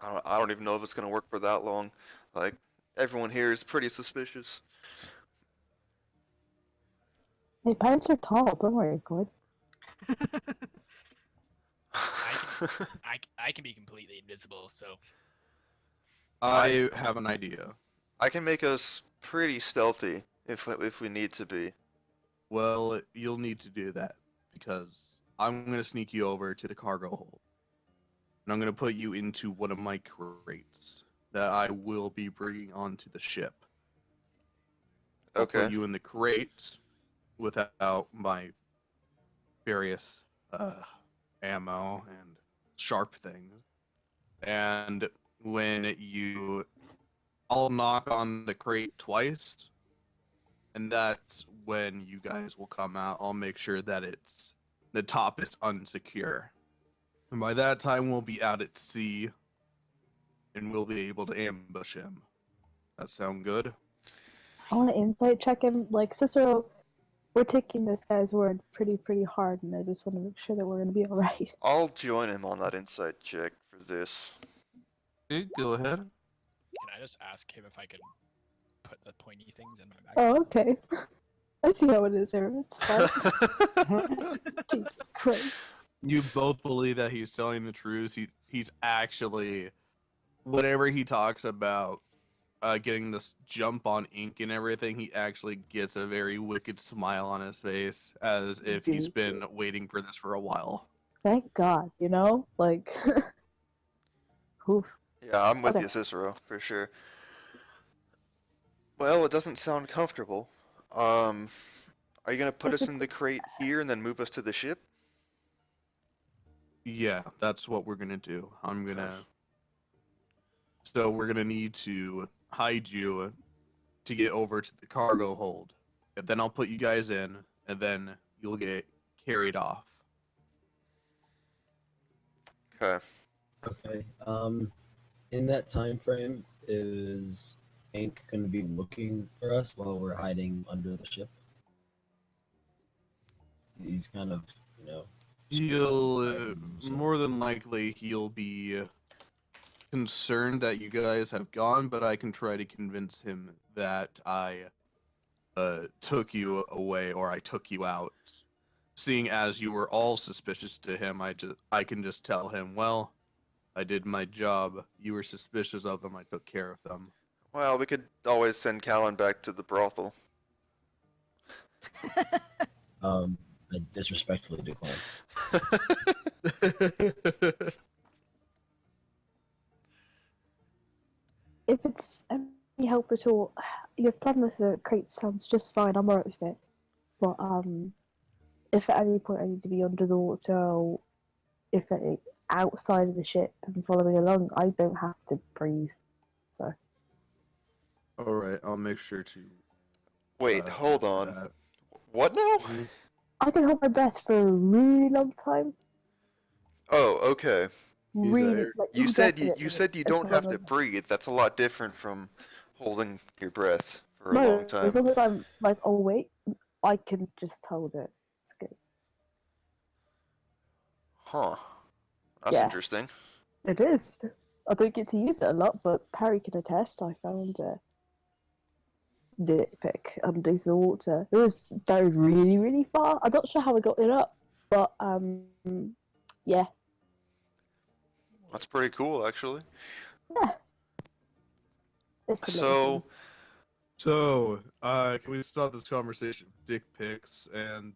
I don't even know if it's going to work for that long. Like, everyone here is pretty suspicious. Hey, pirates are tall. Don't worry, Gord. I can be completely invisible, so I have an idea. I can make us pretty stealthy if we need to be. Well, you'll need to do that because I'm going to sneak you over to the cargo hold. And I'm going to put you into one of my crates that I will be bringing onto the ship. I'll Okay. put you in the crate without my various ammo and sharp things. And when I'll knock on the crate twice, and that's when you guys will come out. I'll make sure that the top is unsecure. And by that time, we'll be out at sea, and we'll be able to ambush him. That sound good? I want to insight check him. Like, Cicero, we're taking this guy's word pretty hard, and I just want to make sure that we're going to be alright. I'll join him on that insight check for this. Okay, go ahead. can I just ask him if I could put the pointy things in my bag? Oh, okay. I see how it is, Aaron. It's fine. Jesus Christ. You both believe that he's telling the truth. He's actually, whenever he talks about getting this jump on Ink and everything, he actually gets a very wicked smile on his face, as if he's been waiting for this for a while. Thank God, you know? Like, oof. Yeah, I'm with Okay. you, Cicero, for sure. Well, it doesn't sound comfortable. Are you gonna put us in the crate here and then move us to the ship? Yeah, that's what we're gonna do. So we're gonna need to hide you to get over to the cargo hold. And then I'll put you guys in, and then you'll get carried off. Okay. Okay. In that time frame, is Ink going to be looking for us while we're hiding under the ship? He's kind of, He'll more than likely he'll be concerned that you guys have gone, but I can try to convince him that I took you away or I took you out. Seeing as you were all suspicious to him, I can just tell him, well, I did my job. You were suspicious of them. I took care of them. Well, we could always send Callan back to the brothel. I disrespectfully decline. If it's any help at all, your plan with the crate sounds just fine. I'm alright with it. But if at any point I need to be under the water, or if any outside of the ship and following along, I don't have to breathe. So All right, I'll make sure to. Wait, hold mention on. that. What now? Mhm. I can hold my breath for a really long time. Oh, okay. Really, there- like You said you indefinitely, as don't have long to as- breathe. That's a lot different from holding your breath for a No, long as time. long as I'm like, oh wait, I can just hold it. It's good. Huh. That's Yeah. interesting. It is. I don't get to use it a lot, but Parry can attest. I found the pick underneath the water. It was dove really, really far. I'm not sure how I got it up, but yeah, That's pretty cool, actually. yeah. It's the little So, things. So, can we start this conversation? Dick pics and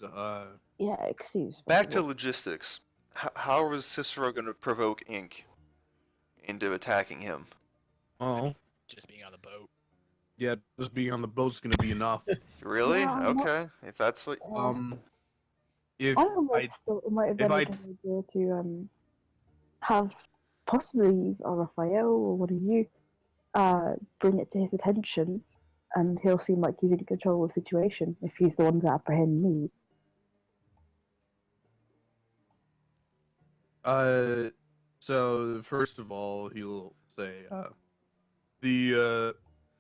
Yeah, excuse me. back to logistics. How was Cicero going to provoke Ink into attacking him? oh Just being on the boat. yeah, just being on the boat's gonna be enough. Really? No, I'm not- Okay. If that's what. If I almost thought it might have if been a I- good idea to have possibly a Raphael or one of you bring it to his attention, and he'll seem like he's in control of the situation if he's the one to apprehend me. So first of all, he'll say,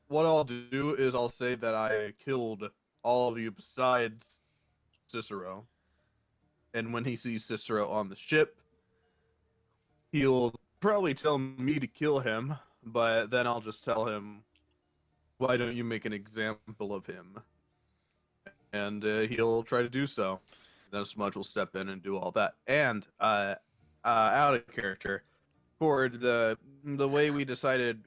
what I'll do is I'll say that I killed all of you besides Cicero. And when he sees Cicero on the ship, he'll probably tell me to kill him, but then I'll just tell him, why don't you make an example of him? And he'll try to do so. Then Smudge will step in and do all that. And out of character, Cord, the way we decided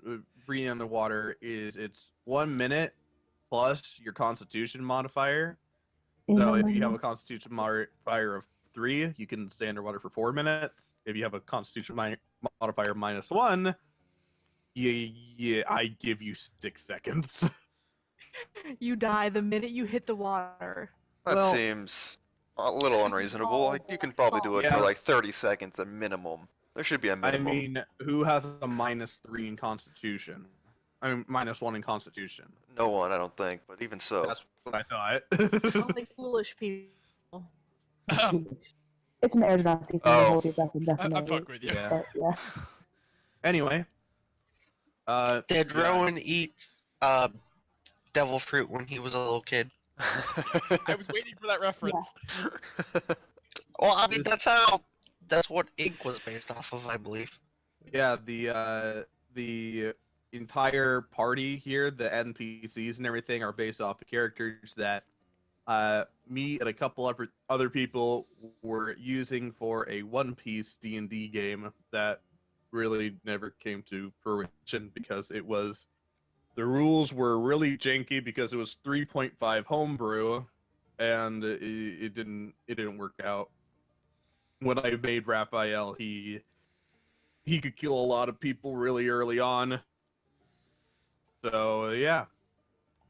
breathing underwater is it's 1 minute plus your Constitution modifier. So if you have a Constitution modifier of 3, you can stay underwater for 4 minutes. If you have a Constitution modifier -1, I give you 6 seconds. You die the minute you hit the water. That Well- seems a little unreasonable. Oh, Like, you can probably do it yeah. for like 30 seconds at minimum. There should be a I minimum. mean, who has a -3 in Constitution? I mean, -1 in Constitution. No one, I don't think. But even so. That's what I thought. Only foolish people. It's an air genasi thing. Oh. Hold your breath I'm indefinitely. fucking with you. Yeah. But yeah, Anyway, Did yeah. Rowan eat devil fruit when he was a little kid? I was waiting for that reference. Well, I mean, Is- that's what Ink was based off of, I believe. Yeah, the entire party here, the NPCs and everything, are based off of characters that me and a couple other people were using for a One Piece D&D game that really never came to fruition because the rules were really janky because it was 3.5 homebrew, and it didn't work out. When I made Raphael, he could kill a lot of people really early on. So yeah,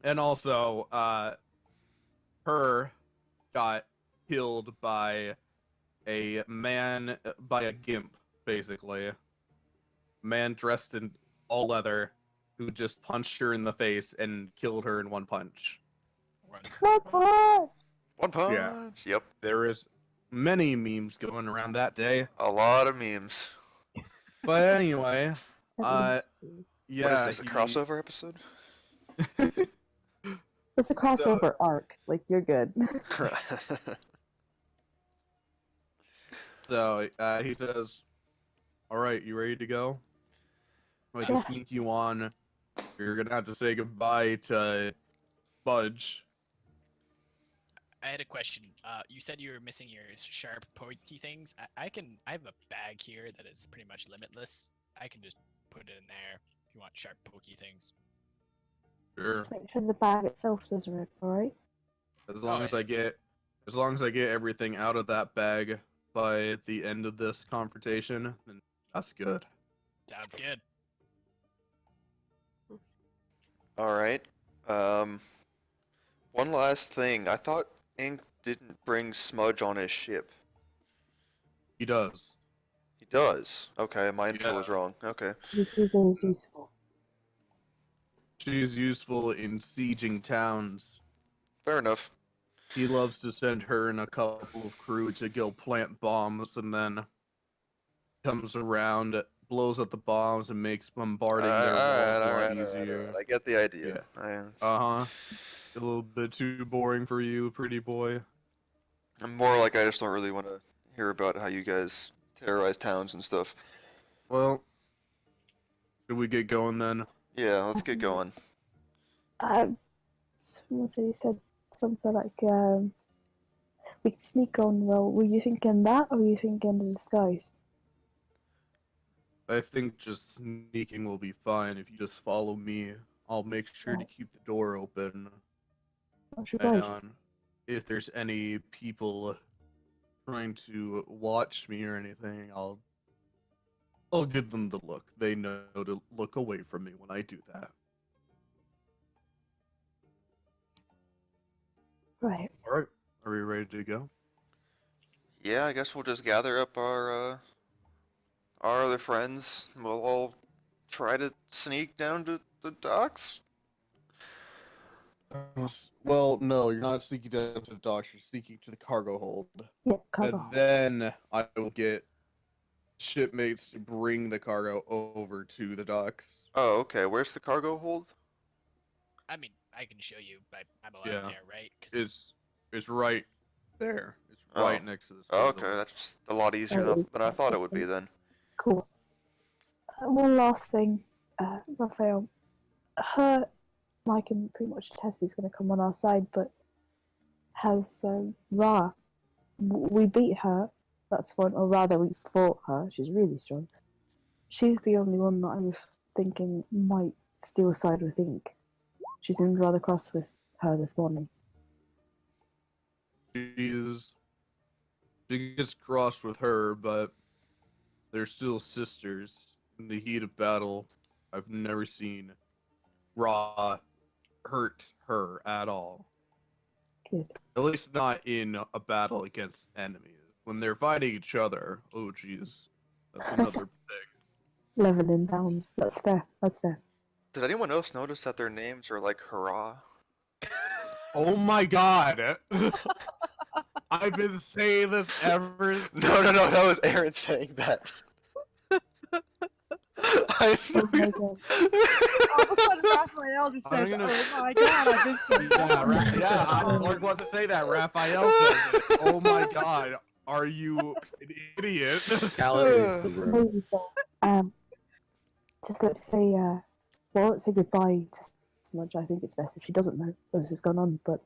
and also her got killed by a gimp, basically. Man dressed in all leather who just punched her in the face and killed her in one punch. One punch. Yeah. Yep. There is many memes going around that day. A lot of memes. But anyway, yeah. What is this, a he- crossover episode? it's a crossover arc. Like you're good. So he says, "All right, you ready to go? I can Yeah. sneak you on. You're gonna have to say goodbye to Budge." I had a question. You said you were missing your sharp, pointy things. I have a bag here that is pretty much limitless. I can just put it in there if you want sharp, pokey things. Sure. Make sure the bag itself doesn't rip. All right. As long Oh, as I get As long as I get everything out of that bag by the end of this confrontation, then that's good. Sounds good. Alright. One last thing. I thought Ink didn't bring Smudge on his ship. He does. He does. Okay, my info Yeah. was wrong. Okay. This is always useful. She's useful in sieging towns. Fair enough. He loves to send her and a couple of crew to go plant bombs, and then comes around, blows up the bombs, and makes bombarding their walls a lot easier. I get the idea. A little bit too boring for you, pretty boy. I'm more like I just don't really want to hear about how you guys terrorize towns and stuff. Well, should we get going then? Yeah, let's get going. Someone said, he said something like, we could sneak on. Well, were you thinking that, or were you thinking the disguise? I think just sneaking will be fine if you just follow me. I'll make sure to keep the door open. What's your advice? And if there's any people trying to watch me or anything, I'll give them the look. They know to look away from me when I do that. Right. All right. Are we ready to go? Yeah, I guess we'll just gather up our other friends. And we'll all try to sneak down to the docks. Well, no, you're not sneaking down to the docks. You're sneaking to the cargo hold. Yeah, cargo And hold. then I will get shipmates to bring the cargo over to the docks. Oh, okay. Where's the cargo hold? I mean, I can show you. I'm allowed Yeah. there, right? 'Cause It's right there. It's Oh. right next to this. Oh, building. okay, that's a lot easier than I thought it would be then. Cool. One last thing, Raphael. Her, I can pretty much attest he's going to come on our side, but has Ra. We beat her, that's fine, or rather, we fought her. She's really strong. She's the only one that I was thinking might steal side with Ink. She seemed rather cross with her this morning. She gets crossed with her, but they're still sisters. In the heat of battle, I've never seen Ra hurt her at all. Good. At least not in a battle against enemies. When they're fighting each other, oh jeez, that's another thing. Leveling downs. That's fair. That's fair. Did anyone else notice that their names are like hurrah? Oh my god! I've been saying this ever. No, that was Aaron saying that. I Oh my god. All of a sudden, Raphael just says, "Oh my god, I've been saying that." I was to say that. Raphael says it. Oh my god, are you an idiot? Callie leaves the room. Maybe so. Just like to say, well, say goodbye to Smudge. I think it's best if she doesn't know this is going on, but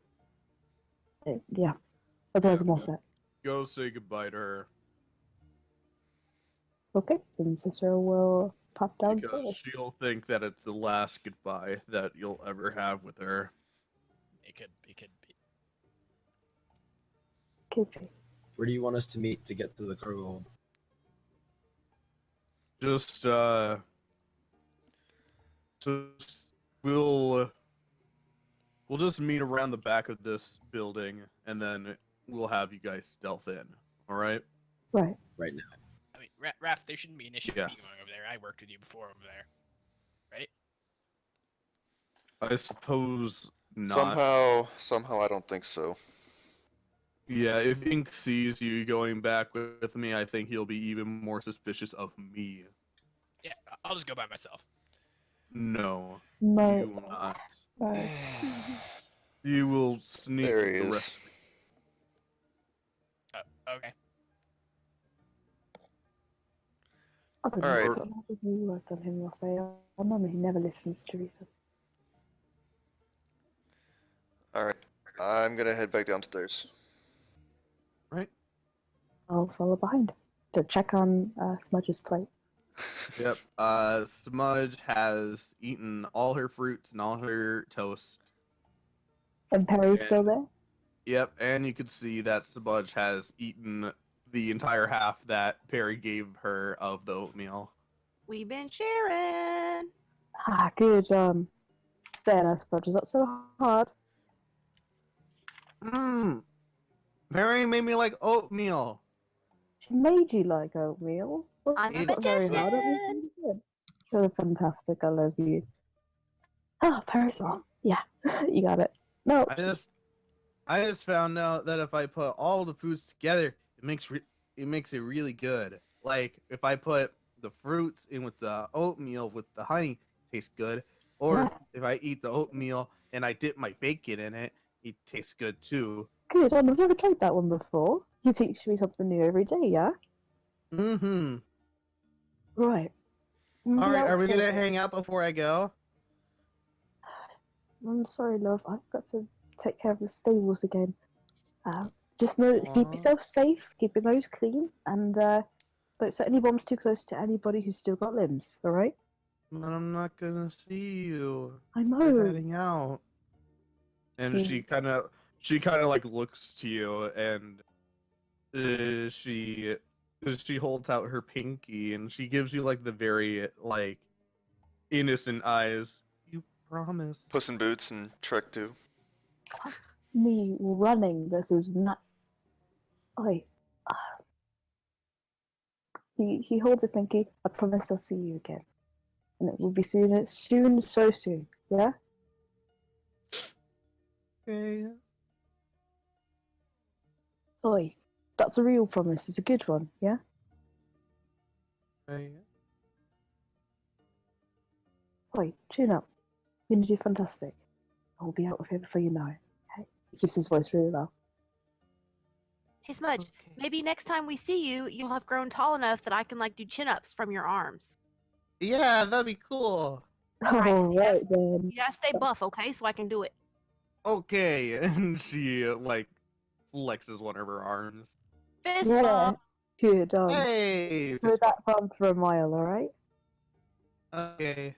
yeah. Otherwise, I'm all set. Go say goodbye to her. Okay, then Cicero will pop down. Because she'll think that it's the last goodbye that you'll ever have with her. it could be. Could be. Where do you want us to meet to get to the cargo hold? Just we'll just meet around the back of this building, and then we'll have you guys stealth in. All right? Right. Right now. I mean, Raph, there shouldn't be an issue Yeah. with me going over there. I worked with you before over there, right? I suppose not. Somehow I don't think so. Yeah, if Ink sees you going back with me, I think he'll be even more suspicious of me. Yeah, I'll just go by myself. No, No. you will not. No. You will sneak There he the is. rest. Okay. I don't Alright. know. How did you work on him, Raphael? I remember he never listens to reason. Alright, I'm gonna head back downstairs. Right? I'll follow behind to check on Smudge's plate. Yep. Smudge has eaten all her fruits and all her toast. And Perry's Okay. still there? Yep, and you could see that Smudge has eaten the entire half that Perry gave her of the oatmeal. We've been sharing. Ah, good. Fairness, but is that so hard? Mmm. Perry made me like oatmeal. She made you like oatmeal. Well, I'm a it's not very hard. That was magician. really good. You're fantastic. I love you. Oh, Paris. Well, yeah, you got it. No, I just found out that if I put all the foods together, it makes it really good. Like if I put the fruits in with the oatmeal with the honey, tastes good. Or yeah, if I eat the oatmeal and I dip my bacon in it, it tastes good too. good. I've never tried that one before. You teach me something new every day, yeah? Mm-hmm. Right. All right, Yeah, are we gonna okay. hang out before I go? I'm sorry, love. I've got to take care of the stables again. Just know, keep Aw. yourself safe, keep your nose clean, and don't set any bombs too close to anybody who's still got limbs. All right? But I'm not gonna see you. I We're know. heading out. And She- she kind of like looks to you, and she holds out her pinky, and she gives you like the very like innocent eyes. You promise? Puss in Boots and Trek 2. Me running. This is not. Oi. He holds a pinky. I promise I'll see you again, and it will be soon. Soon, so soon. Yeah. Okay. Oi. That's a real promise. It's a good one. Yeah. Okay. Oi. Tune up. You're gonna do fantastic. I'll be out with him before you know it. Okay. He keeps his voice really low. Hey Smudge, Okay. maybe next time we see you, you'll have grown tall enough that I can like do chin-ups from your arms. Yeah, that'd be cool. Right, All right then. You gotta stay buff, okay? So I can do it. Okay, and she like flexes one of her arms. Fist Yeah. bump. Good. Hey, Throw fist that bump for a mile. All right. bump. Okay.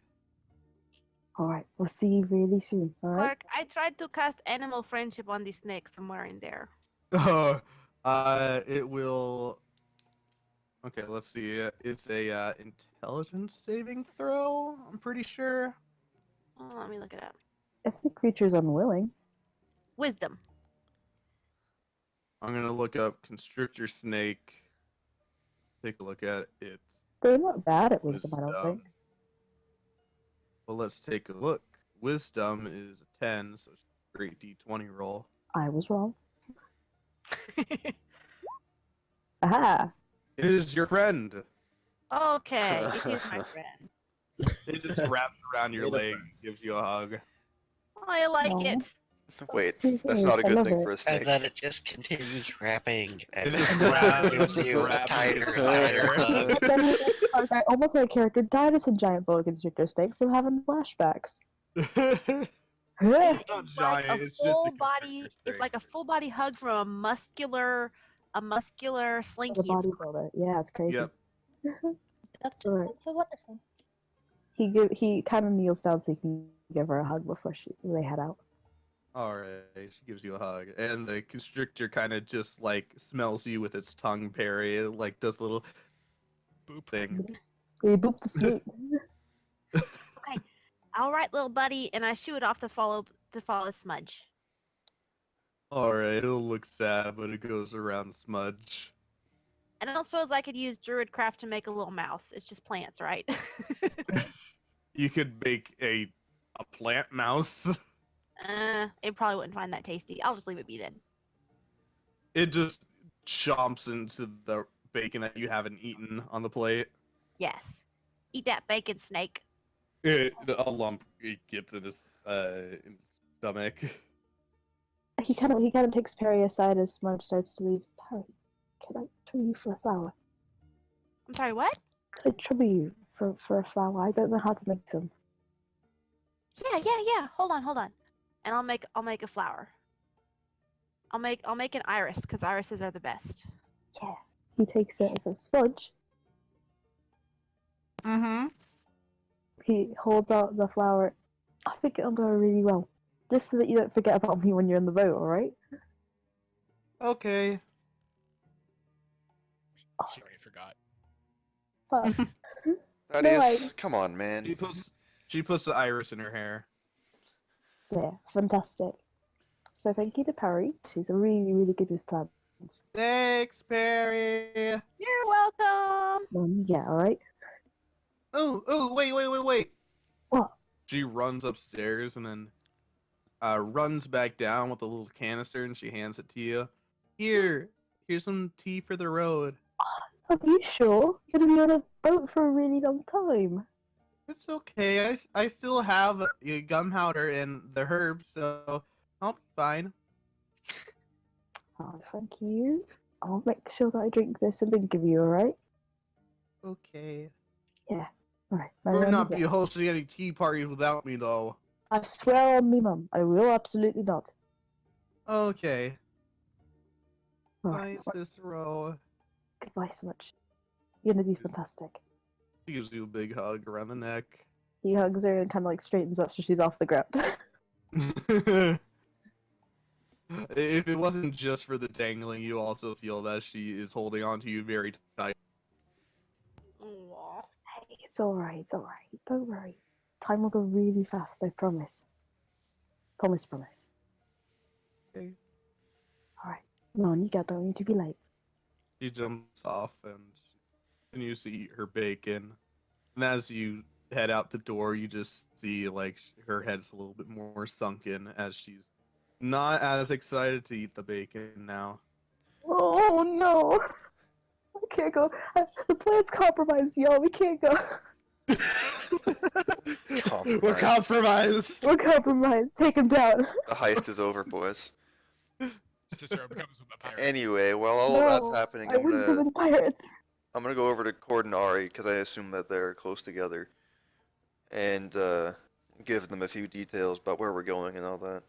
All right. We'll see you really soon. All right. Clark, I tried to cast animal friendship on the snake somewhere in there. Oh, it will. Okay, let's see. It's a intelligence saving throw. I'm pretty sure. Oh, let me look it up. If the creature's unwilling, Wisdom. I'm gonna look up constrictor snake. Take a look at it. they're not bad at wisdom. I don't think. Well, let's take a look. Wisdom is a 10, so it's a great D20 roll. I was wrong. Aha! It is your friend. Okay, it is my friend. It just wraps around your Made a leg, friend. gives you a hug. I like Aw. it. Wait, so that's good. not a I good love thing it. for a And snake. then it just continues wrapping and It just wraps, gives you a wraps, tighter gets and tighter hug. Okay, almost like a character died as a giant boa constrictor snake, so I'm having flashbacks. It's not It's like giant, a it's just a full constrictor body. It's snake. like a full body hug from a muscular The slinky. It's bodybuilder. Yeah, it's crazy. Yep. That's, Alright. that's so wonderful. He kind of kneels down so he can give her a hug before they head out. Alright, she gives you a hug. And the constrictor kind of just like smells you with its tongue, Perry. It like does a little Boop. thing. We boop the snake. okay. All right, little buddy, and I shoo it off to follow Smudge. Alright, it'll look sad, but it goes around Smudge. And I don't suppose I could use Druidcraft to make a little mouse. It's just plants, right? You could make a plant mouse. It probably wouldn't find that tasty. I'll just leave it be then. It just chomps into the bacon that you haven't eaten on the plate. Yes. Eat that bacon, snake. A lump it gets in his stomach. He kind of takes Perry aside as Smudge starts to leave. Perry, can I trouble you for a flower? I'm sorry, what? Can I trouble you for a flower? I don't know how to make them. Yeah. Hold on. And I'll make a flower. I'll make an iris because irises are the best. Yeah. He takes it as a sponge. Mm-hmm. He holds out the flower. I think it'll go really well. Just so that you don't forget about me when you're in the boat, alright? Okay. She Awesome. already forgot. Fuck. Thaddeus, No, come on, man. She puts the iris in her hair. Yeah, fantastic. So thank you to Perry. She's really, really good with plans. Thanks, Perry. You're welcome. Yeah, alright. Oh, wait. What? She runs upstairs and then runs back down with a little canister and she hands it to you. Here's some tea for the road. Are you sure? You're gonna be on a boat for a really long time. It's okay. I still have gunpowder and the herbs, so I'll be fine. Oh, thank you. I'll make sure that I drink this and think of you, alright? Okay. Yeah. Alright. now Better let me not go. be hosting any tea parties without me, though. I swear on me, Mum. I will absolutely not. Okay. Alright. Bye, Cicero. Goodbye so much. You're gonna do fantastic. She gives you a big hug around the neck. He hugs her and kind of like straightens up so she's off the ground. If it wasn't just for the dangling, you also feel that she is holding on to you very tight. Aw. Hey, it's alright, Don't worry. Time will go really fast, I promise. Promise. Okay. Alright. Come on, you don't need to be late. She jumps off and continues to eat her bacon. And as you head out the door, you just see like her head's a little bit more sunken as she's not as excited to eat the bacon now. Oh no! I can't go. The plan's compromised, y'all. We can't go. We're compromised. We're compromised. Take him down. The heist is over, boys. Cicero becomes with the pirates. Anyway, while all of that's No, happening, I wouldn't go with the pirates. I'm gonna go over to Cord and Ari because I assume that they're close together, and give them a few details about where we're going and all that.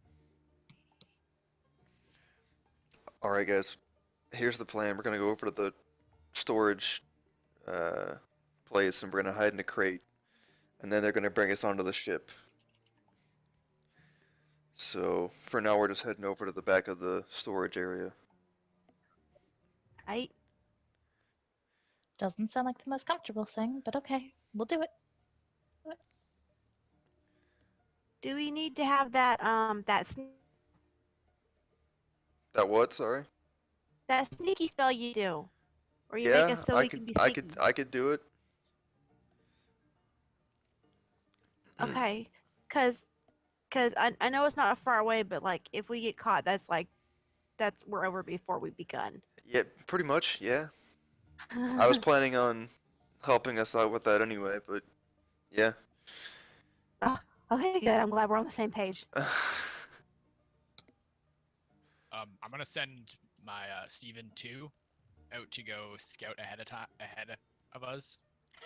All right, guys. Here's the plan. We're gonna go over to the storage place, and we're gonna hide in a crate, and then they're gonna bring us onto the ship. So for now, we're just heading over to the back of the storage area. Doesn't sound like the most comfortable thing, but okay, we'll do it. Do we need to have that That what? Sorry. that sneaky spell you do, or you Yeah, make us so we can be I sneaky? could do it. Okay, cause I know it's not far away, but like if we get caught, we're over before we begun. Yeah, pretty much. Yeah. I was planning on helping us out with that anyway, but yeah. Okay, good. I'm glad we're on the same page. I'm gonna send my Steven 2 out to go scout ahead of us.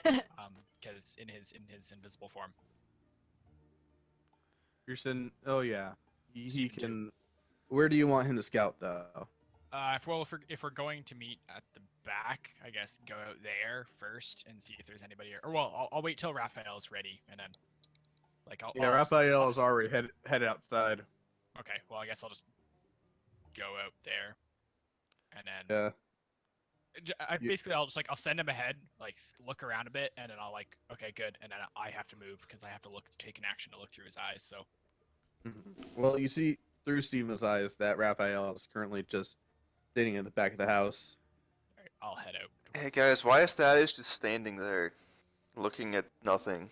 Because in his invisible form. You're saying, oh yeah, he Steven can. Where do you want him to scout though? If we're going to meet at the back, I guess go out there first and see if there's anybody. Or well, I'll wait till Raphael's ready and then, like, Raphael is already head outside. Okay, well I guess I'll just go out there, and then I'll just I'll send him ahead, like look around a bit, and then I'll like, okay, good, and then I have to move because I have to take an action to look through his eyes. So. Well, you see through Steven's eyes that Raphael is currently just sitting in the back of the house. Alright, I'll head out. Hey guys, why is Thaddeus just standing there, looking at nothing?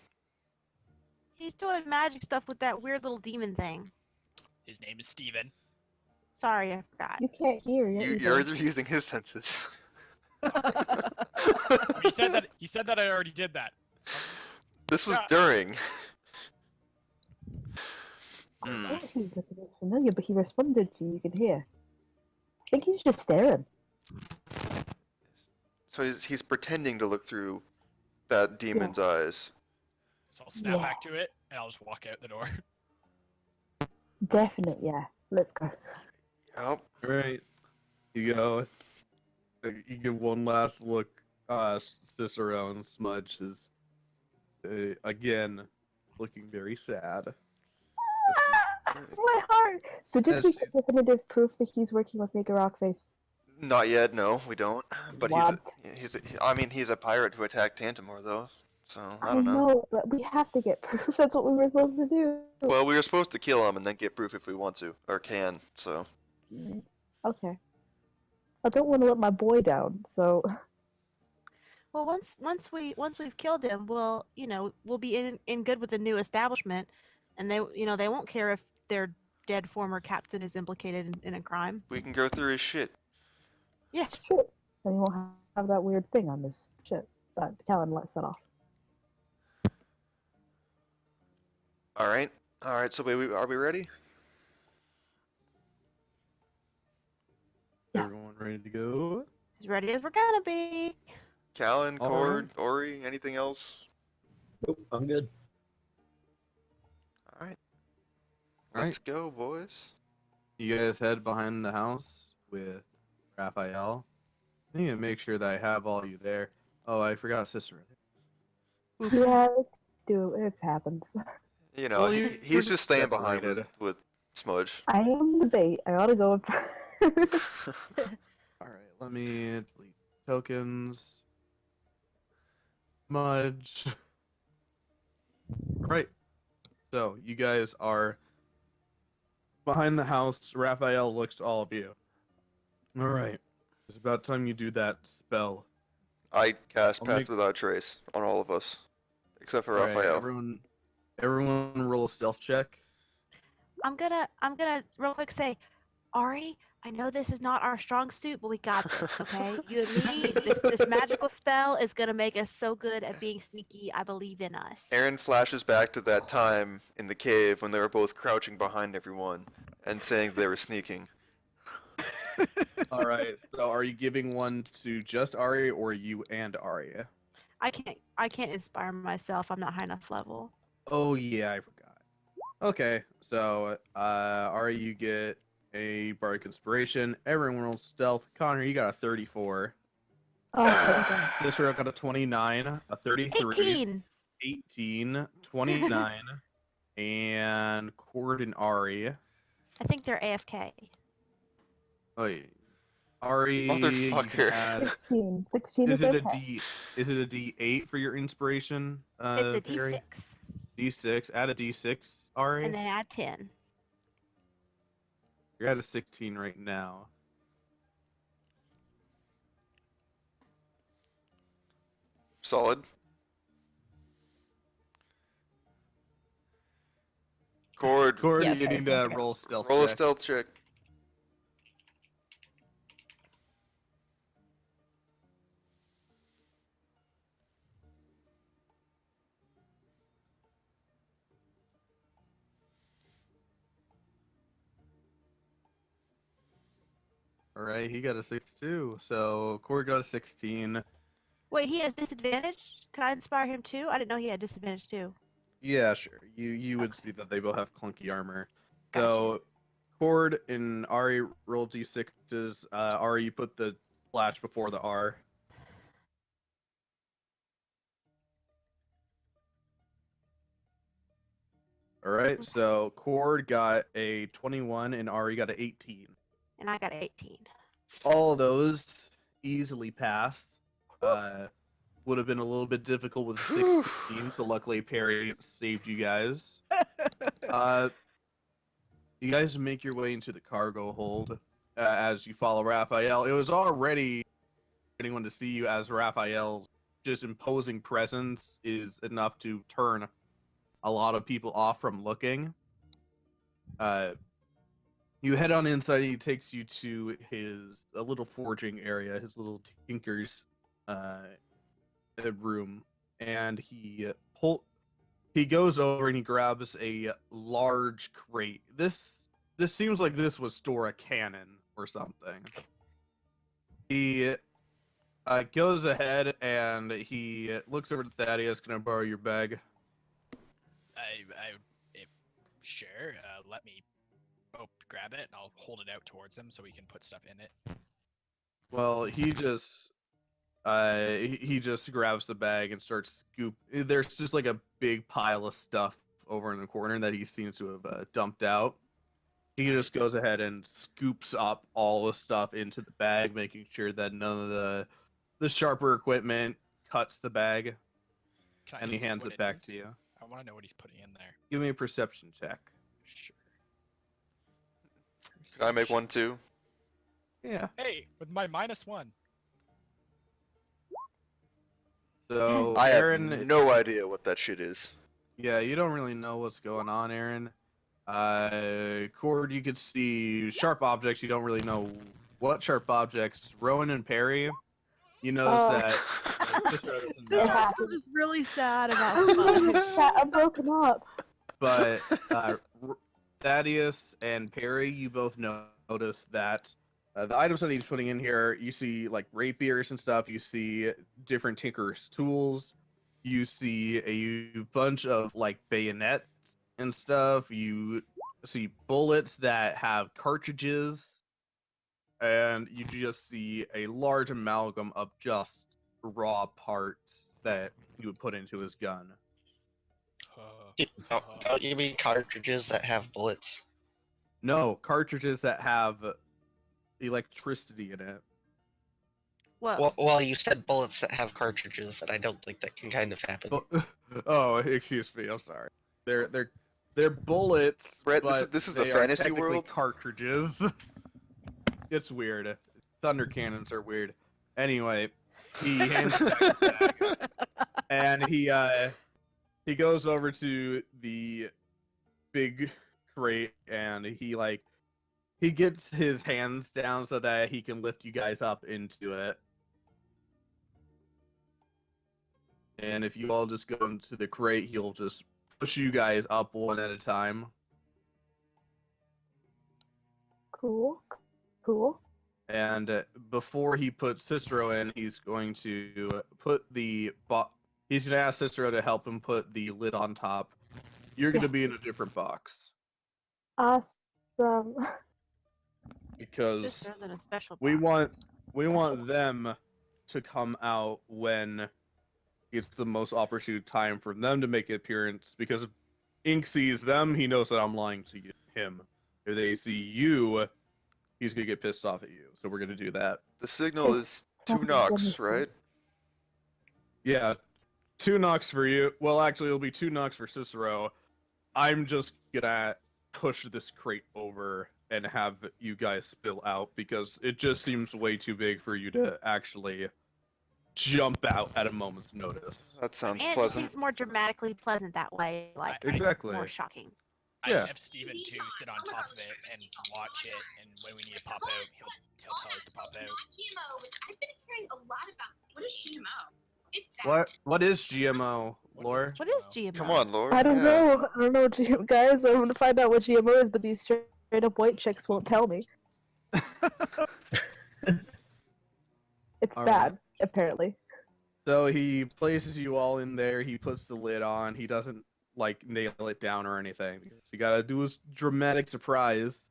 He's doing magic stuff with that weird little demon thing. His name is Steven. Sorry, I forgot. You can't hear. You're using his senses. He said that I already did that. This was during. I thought he was looking as familiar, but he responded to you. You can hear. I think he's just staring. So he's pretending to look through that demon's eyes. So I'll snap back to it, and I'll just walk out the door. Definitely, yeah. Let's go. Yep. Right. You go. You give one last look. Cicero and Smudge is again looking very sad. My heart! So did we That's- get definitive proof that he's working with Mega Rockface? Not yet, no, we don't. But What? he's a pirate who attacked Tantamore, though. So I I don't know. know, but we have to get proof. That's what we were supposed to do. Well, we were supposed to kill him and then get proof if we want to or can. So Okay. I don't want to let my boy down, so Well, once we've killed him, we'll be in good with the new establishment, and they won't care if their dead former captain is implicated in a crime. we can go through his shit. Yeah. it's true. Then he won't have that weird thing on his shit that Callan let set off. All right. So are we ready? Everyone ready to go? As ready as we're gonna be. Callan, All Cord, Ori, anything else? Nope, I'm good. All right. All Let's go, boys. You guys head behind the house with Raphael. I need to make sure that I have all you there. Oh, I forgot Sister. Yeah, let's do it. It's happened. You know, Well, he, we're he's just staying behind separated. with Smudge. I am the bait. I ought to go. All right, let me delete tokens. Smudge. All right. So you guys are behind the house. Raphael looks to all of you. All right. It's about time you do that spell. I cast I'll Path make- Without Trace on all of us, except for All right, Raphael. everyone roll a stealth check. I'm gonna real quick say, Ari, I know this is not our strong suit, but we got this, okay? You and me, this magical spell is gonna make us so good at being sneaky. I believe in us. Aaron flashes back to that time in the cave when they were both crouching behind everyone and saying they were sneaking. All right. So are you giving one to just Ari or you and Ari? I can't inspire myself. I'm not high enough level. Oh yeah, I forgot. Okay, so Ari, you get a bardic inspiration. Everyone rolls stealth. Connor, you got a 34. Oh, Cicero got a 29, a 33, 18. 18, 29, and Cord and Ari. I think they're AFK. Oh, yeah. Ari, you Motherfucker. had- 16. 16 is is it okay. is it a D8 for your inspiration? It's a Perry? D6, D6. Add a D6, Ari. and then add 10. You're at a 16 right now. Solid. Cord, Cord, Yeah, you sorry, need that's to okay. roll stealth. roll a check. stealth check. All right, he got a 6 too. So Cord got a 16. Wait, he has disadvantage? Could I inspire him too? I didn't know he had disadvantage too. Yeah, sure. You would see that they both have clunky armor. Gotcha. So Cord and Ari roll d6s. Ari, you put the slash before the R. All right, so Cord got a 21 and Ari got an 18. And I got 18. All of those easily passed. Would have been a little bit difficult with 16, so luckily Perry saved you guys. You guys make your way into the cargo hold as you follow Raphael. It was already anyone to see you as Raphael's just imposing presence is enough to turn a lot of people off from looking. You head on inside and he takes you to a little forging area, his little tinker's room, and he goes over and he grabs a large crate. This seems like this would store a cannon or something. He goes ahead and he looks over to Thaddeus. Can I borrow your bag? Sure. Let me grab it, and I'll hold it out towards him so we can put stuff in it. Well, he just grabs the bag and starts there's just like a big pile of stuff over in the corner that he seems to have dumped out. he just goes ahead and scoops up all the stuff into the bag, making sure that none of the sharper equipment cuts the bag, Can I and he see hands what it back is? to you. I want to know what he's putting in there. Give me a perception check. Sure. Can I make Perception. one too? Yeah. Hey, with my -1. So I Aaron, have no idea what that shit is. yeah, you don't really know what's going on, Aaron. Cord, you could see sharp objects. You don't really know what sharp objects. Rowan and Perry, you notice Oh. that. Sister's Yeah. still just really sad about I'm Sponge. I'm broken up. But Thaddeus and Perry, you both notice that the items that he's putting in here, you see like rapiers and stuff. You see different tinker's tools. You see a bunch of like bayonets and stuff. You see bullets that have cartridges, and you just see a large amalgam of just raw parts that you would put into his gun. Don't you mean cartridges that have bullets? No, cartridges that have electricity in it. Whoa. Well, you said bullets that have cartridges, and I don't think that can kind of happen. Oh, excuse me. I'm sorry. They're bullets, Brett, but this is a they are fantasy technically world? cartridges. It's weird. Thunder cannons are weird. Anyway, he hands it back, and he goes over to the big crate, and he gets his hands down so that he can lift you guys up into it. And if you all just go into the crate, he'll just push you guys up one at a time. Cool. Cool. And before he puts Cicero in, he's going to he's going to ask Cicero to help him put the lid on top. You're going to be in a different box Awesome. because Sister's in a special we box. want them to come out when it's the most opportune time for them to make an appearance, because if Ink sees them, he knows that I'm lying to him. If they see you, he's gonna get pissed off at you. So we're gonna do that. The signal is 2 knocks, right? Yeah, 2 knocks for you. Well, actually, it'll be 2 knocks for Cicero. I'm just gonna push this crate over and have you guys spill out because it just seems way too big for you to actually jump out at a moment's notice. That sounds And it pleasant. seems more dramatically pleasant that way, like Exactly. more shocking. Yeah. I have Steven to sit on top of it and watch it, and when we need to pop out, he'll tell us to pop out. GMO, which I've been hearing a lot about. What is GMO? It's bad. What is GMO, Lore? What is GMO? Come on, Lord. I don't yeah. know. I don't know, guys. I'm gonna find out what GMO is, but these straight up white chicks won't tell me. It's All bad, right. apparently. So he places you all in there. He puts the lid on. He doesn't nail it down or anything. You gotta do his dramatic surprise.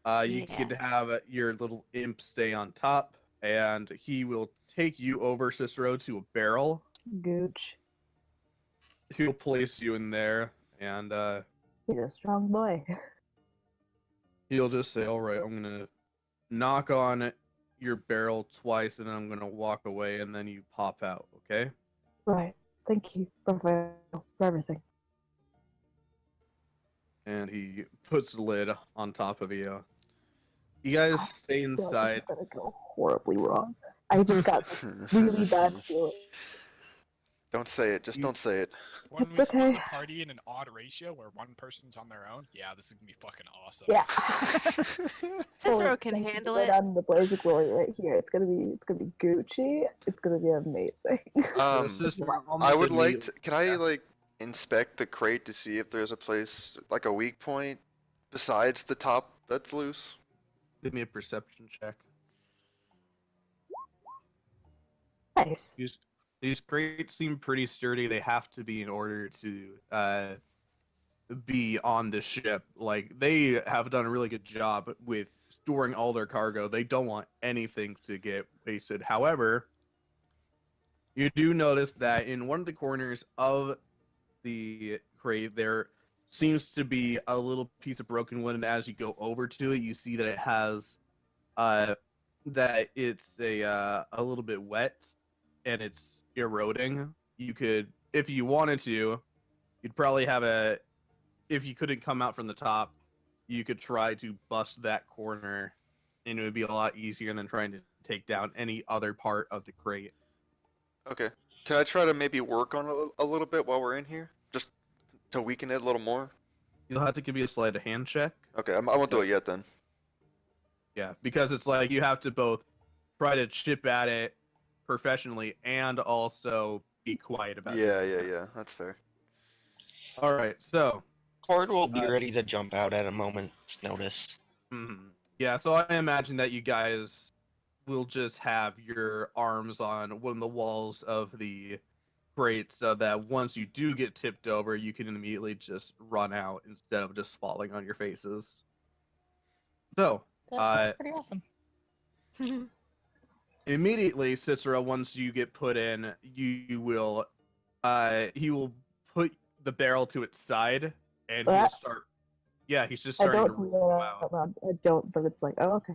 You Yeah. could have your little imp stay on top, and he will take you over, Cicero, to a barrel. Gooch. He'll place you in there, and He's a strong boy. he'll just say, "All right, I'm gonna knock on your barrel twice, and then I'm gonna walk away, and then you pop out, okay?" Right. Thank you, Raphael, for everything. And he puts the lid on top of you. You guys stay I feel like this inside. is gonna go horribly wrong. I just got really bad feeling. Don't say it. Just don't say it. When It's we split okay. the party in an odd ratio where one person's on their own, yeah, this is gonna be fucking awesome. Yeah. Cicero Oh, can thank you. handle Right it. on the blaze of glory right here. It's gonna be Gucci. It's gonna be amazing. I would like to. Can I like inspect the crate to see if there's a place like a weak point besides the top that's loose? Give me a perception check. Nice. These crates seem pretty sturdy. They have to be in order to be on the ship. Like, they have done a really good job with storing all their cargo. They don't want anything to get wasted. However, you do notice that in one of the corners of the crate, there seems to be a little piece of broken wood, and as you go over to it, you see that it has that it's a little bit wet and it's eroding. You could, if you wanted to, you'd probably have if you couldn't come out from the top, you could try to bust that corner, and it would be a lot easier than trying to take down any other part of the crate. Okay. Can I try to maybe work on it a little bit while we're in here? Just to weaken it a little more? You'll have to give me a sleight of hand check. Okay, I won't do it yet then. Yeah, because it's like you have to both try to chip at it professionally and also be quiet about it. Yeah, that's fair. All right, so Cord will be ready to jump out at a moment's notice. yeah, so I imagine that you guys will just have your arms on one of the walls of the crate so that once you do get tipped over, you can immediately just run out instead of just falling on your faces. So, That's pretty awesome. immediately, Cicero, once you get put in, he will put the barrel to its side, and he'll start. Yeah, he's just starting to roll you out. I don't, but it's like, oh, okay.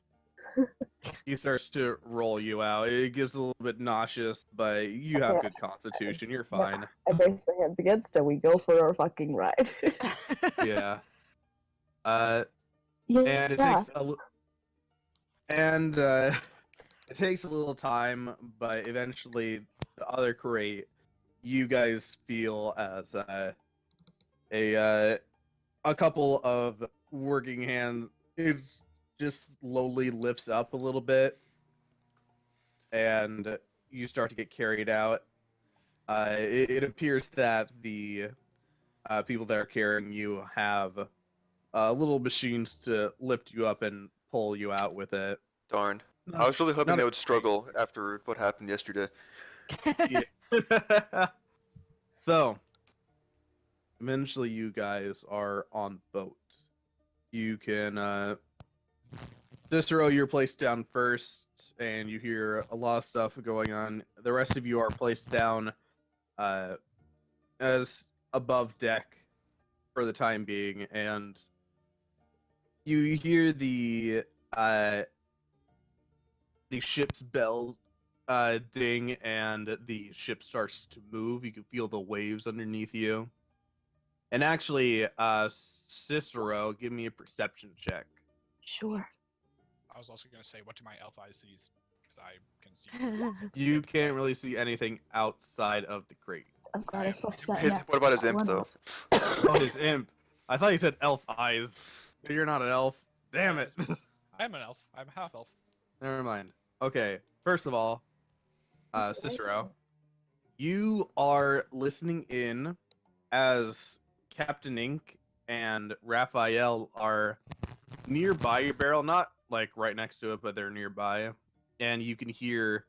He starts to roll you out. It gets a little bit nauseous, but you have good constitution. You're fine. I brace my hands against it. We go for our fucking ride. Yeah. Yeah. And it takes it takes a little time, but eventually the other crate, you guys feel as a couple of working hands. It's just slowly lifts up a little bit, and you start to get carried out. It appears that the people that are carrying you have little machines to lift you up and pull you out with it. Darn. I was really hoping they would struggle after what happened yesterday. Yeah. So, eventually you guys are on the boat. You can, Cicero, you're placed down first, and you hear a lot of stuff going on. The rest of you are placed down as above deck for the time being, and you hear the ship's bell ding, and the ship starts to move. You can feel the waves underneath you. And actually, Cicero, give me a perception check. Sure. I was also going to say, what do my elf eyes see? Because I can see. You can't really see anything outside of the crate. I'm glad I flushed that. What about his imp, though? Oh, his imp. I thought you said elf eyes. You're not an elf. Damn it. I'm an elf. I'm half elf. Never mind. Okay, first of all, Cicero, you are listening in as Captain Ink and Raphael are nearby your barrel, not like right next to it, but they're nearby, and you can hear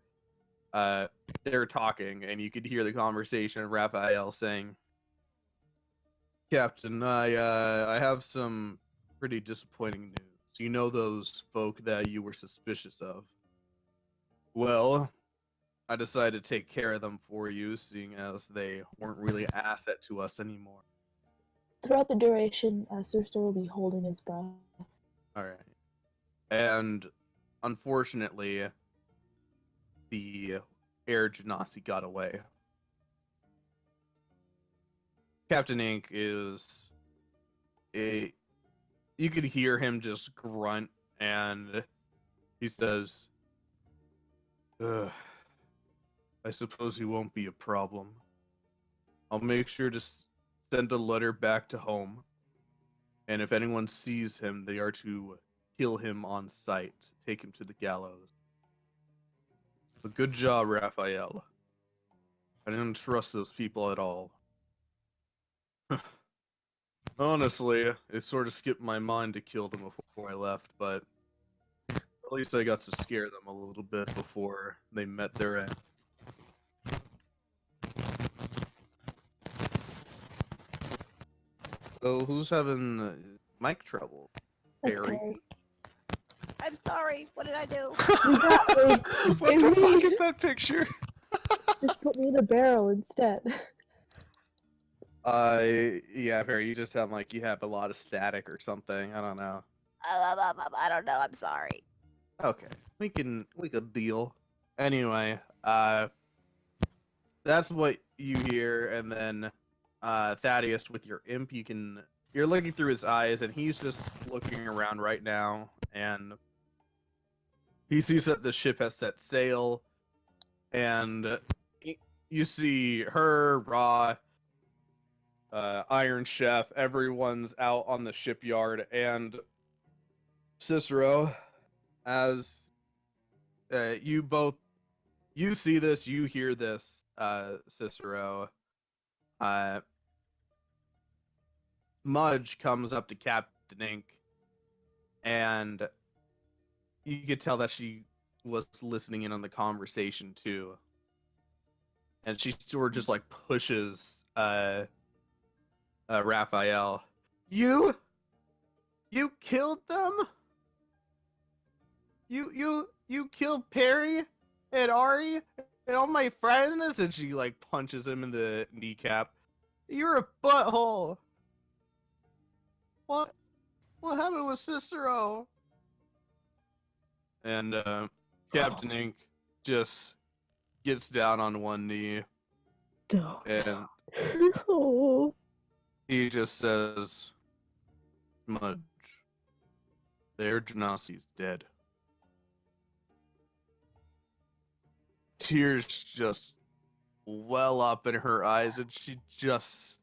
they're talking, and you can hear the conversation of Raphael saying, "Captain, I have some pretty disappointing news. You know those folk that you were suspicious of? Well, I decided to take care of them for you, seeing as they weren't really an asset to us anymore." Throughout the duration, Surster will be holding his breath. Alright. And unfortunately, the air genasi got away. Captain Ink is you could hear him just grunt, and he says, "Ugh, I suppose he won't be a problem. I'll make sure to send a letter back to home, and if anyone sees him, they are to kill him on sight, take him to the gallows. But good job, Raphael. I didn't trust those people at all. Honestly, it sort of skipped my mind to kill them before I left, but at least I got to scare them a little bit before they met their end." So, who's having mic trouble? That's Harry? Carrie. I'm sorry. What did I do? What the fuck is that picture? Just put me in a barrel instead. Yeah, Perry, you just sound like you have a lot of static or something. I don't know. I don't know. I'm sorry. Okay, we can deal. Anyway, that's what you hear, and then Thaddeus with your imp, you're looking through his eyes, and he's just looking around right now, and he sees that the ship has set sail, and you see her, Ra, Iron Chef, everyone's out on the shipyard, and Cicero, as you see this, you hear this, Cicero. Mudge comes up to Captain Ink, and you could tell that she was listening in on the conversation too. And she sort of just like pushes Raphael. You killed them? You killed Perry and Ari and all my friends? And she like punches him in the kneecap. You're a butthole. What happened with Cicero? And Captain Ink just gets down on one knee and Oh. he just says, Mudge, their Genasi's dead. Tears just well up in her eyes, and she just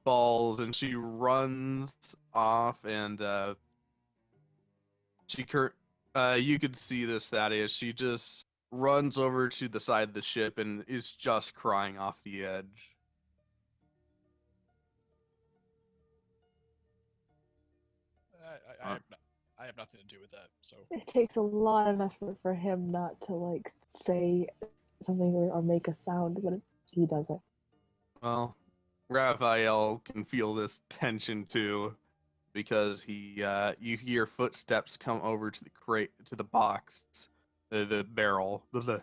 falls, and she runs off, and you could see this, Thaddeus. She just runs over to the side of the ship and is just crying off the edge. I have nothing to do with that. So It takes a lot of effort for him not to like say something or make a sound, but he does it. Well, Raphael can feel this tension too, because you hear footsteps come over to the crate, to the box, the barrel, The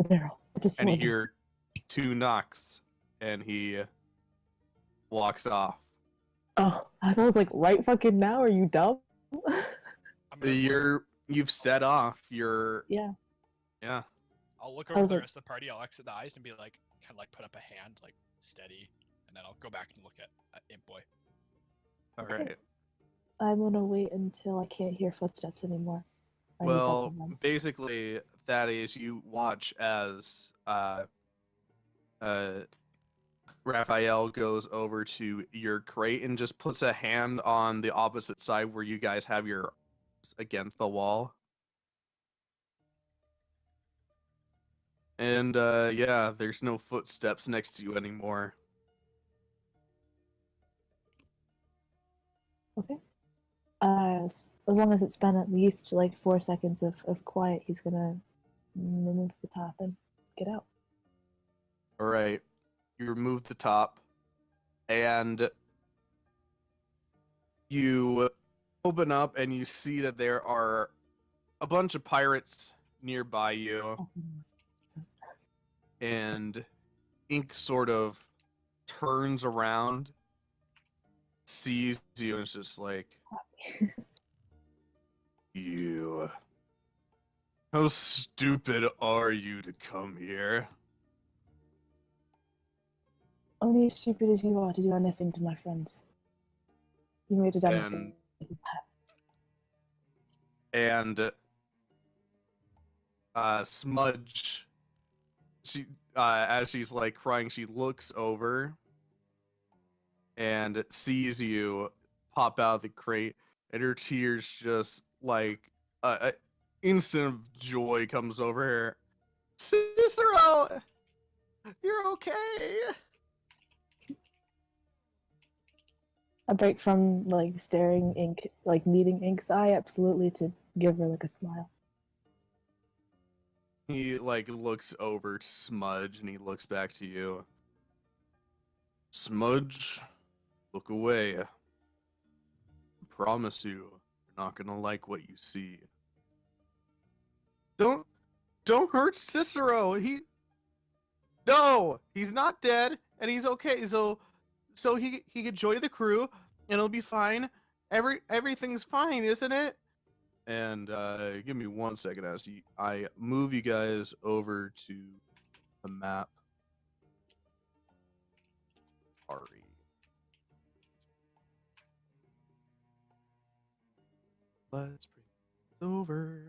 barrel. It's a and you cylinder. hear 2 knocks, and he walks off. Oh, I thought it was like right fucking now. Are you dumb? I'm gonna You've set off. Yeah. I'll look I over was the like- rest of the party. I'll exit the eyes and be like, kind of like put up a hand, like steady, and then I'll go back and look at Imp Boy. All right. I'm gonna wait until I can't hear footsteps anymore. I need Well, something then. basically, Thaddeus, you watch as Raphael goes over to your crate and just puts a hand on the opposite side where you guys have your arms against the wall. And yeah, there's no footsteps next to you anymore. Okay. As long as it's been at least like 4 seconds of quiet, he's gonna remove the top and get out. All right. You remove the top, and you open up, and you see that there are a bunch of pirates nearby you, Oh, and Ink sort of turns around, sees you, and is just like, you. How stupid are you to come here? Only as stupid as you are to do anything to my friends. You made a dumb And- mistake. And Smudge, she as she's like crying, she looks over and sees you pop out of the crate, and her tears just like a instant of joy comes over her. Cicero, you're okay. A break from like staring Ink, like meeting Ink's eye, absolutely, to give her like a smile. He like looks over to Smudge and he looks back to you. Smudge, look away. I promise you, you're not gonna like what you see. Don't hurt Cicero. No, he's not dead, and he's okay. So so he could join the crew, and it'll be fine. Everything's fine, isn't it? And give me 1 second as I move you guys over to the map. Sorry. Let's bring this over.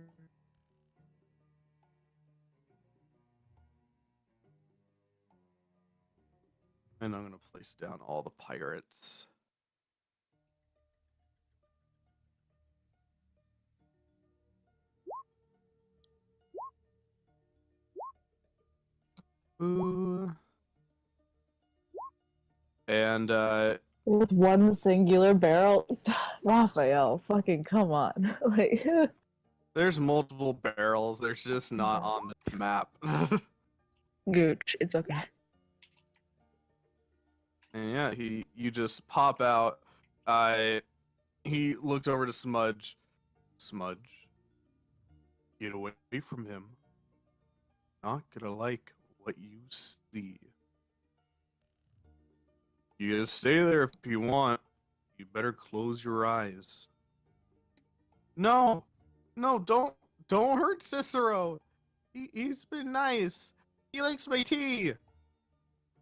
And I'm gonna place down all the pirates. Ooh. And There's one singular barrel. Raphael, fucking come on. Like, there's multiple barrels. There's just not on the map. Gooch, it's okay. And yeah, you just pop out. He looks over to Smudge. Smudge, get away from him. Not gonna like what you see. You just stay there if you want. You better close your eyes. No, don't hurt Cicero. He's been nice. He likes my tea.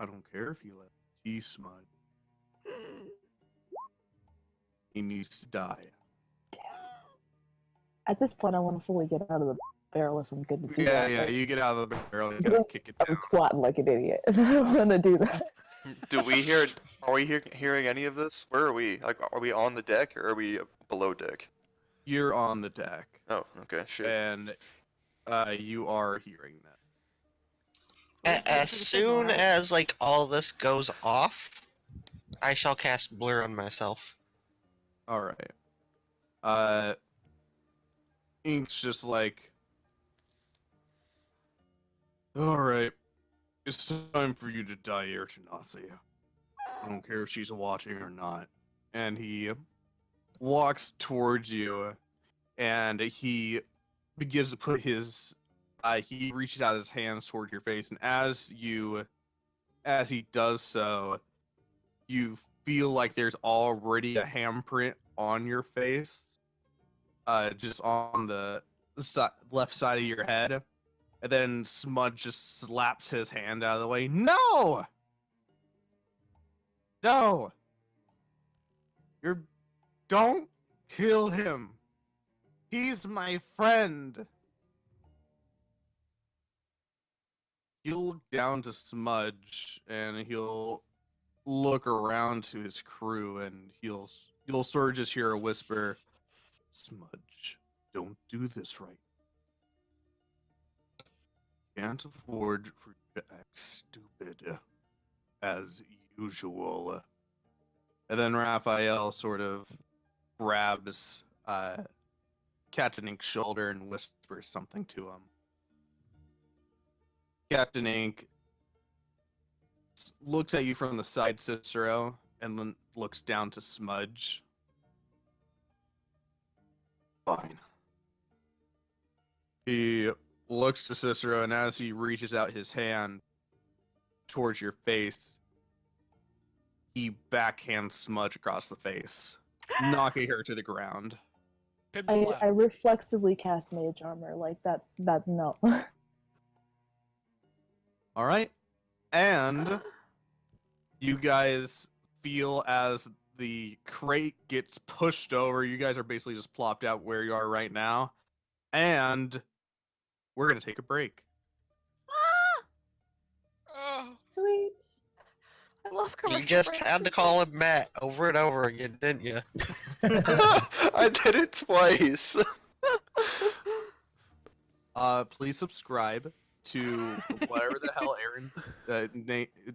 I don't care if he likes tea, Smudge. He needs to die. At this point, I want to fully get out of the barrel if I'm good to do that. Yeah, like, you get out of the barrel and you gotta kick it down. I'm squatting like an idiot. I don't want to do that. Do we hear? Are we hearing any of this? Where are we? Like, are we on the deck or are we below deck? You're on the deck. Oh, okay, shit. And you are hearing that. As soon as like all this goes off, I shall cast Blur on myself. All right. Ink's just like, all right, it's time for you to die, Urchinasi. I don't care if she's watching or not. And he walks towards you, and he begins to put his, he reaches out his hands towards your face, and as he does so, you feel like there's already a handprint on your face. Just on the left side of your head. And then Smudge just slaps his hand out of the way. No! No! Don't kill him. He's my friend. He'll look down to Smudge, and he'll look around to his crew, and you'll sort of just hear a whisper. Smudge, don't do this right. Can't afford for you to act stupid, as usual. And then Raphael sort of grabs Captain Ink's shoulder and whispers something to him. Captain Ink looks at you from the side, Cicero, and then looks down to Smudge. Fine. He looks to Cicero, and as he reaches out his hand towards your face, he backhands Smudge across the face, knocking her to the ground. I reflexively cast Mage Armor, like that no. Alright. And you guys feel as the crate gets pushed over. You guys are basically just plopped out where you are right now. And we're going to take a break. Oh, Sweet. I love commercial You just breaks. had to call him Matt over and over again, didn't you? I did it twice. Please subscribe to whatever the hell Aaron's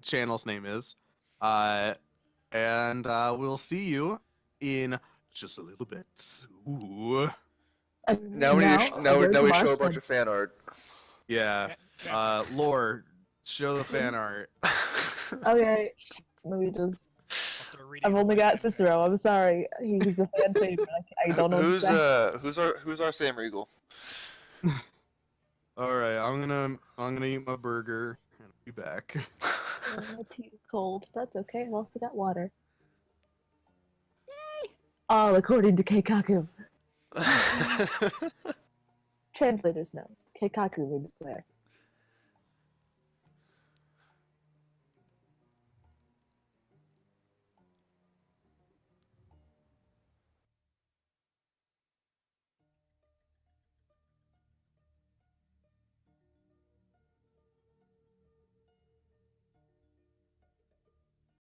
channel's name is. And we'll see you in just a little bit. Ooh. Now we show a bunch of fan art. Yeah. Lore, show the fan art. Okay, let me just. Also reading I've only got Cicero. I'm sorry. He's a fan favorite. I don't know. Who's our Sam Riegel? All right, I'm gonna eat my burger and be back. Tea is cold. That's okay. I've also got water. All according to Keikaku. Translators know. Keikaku means where.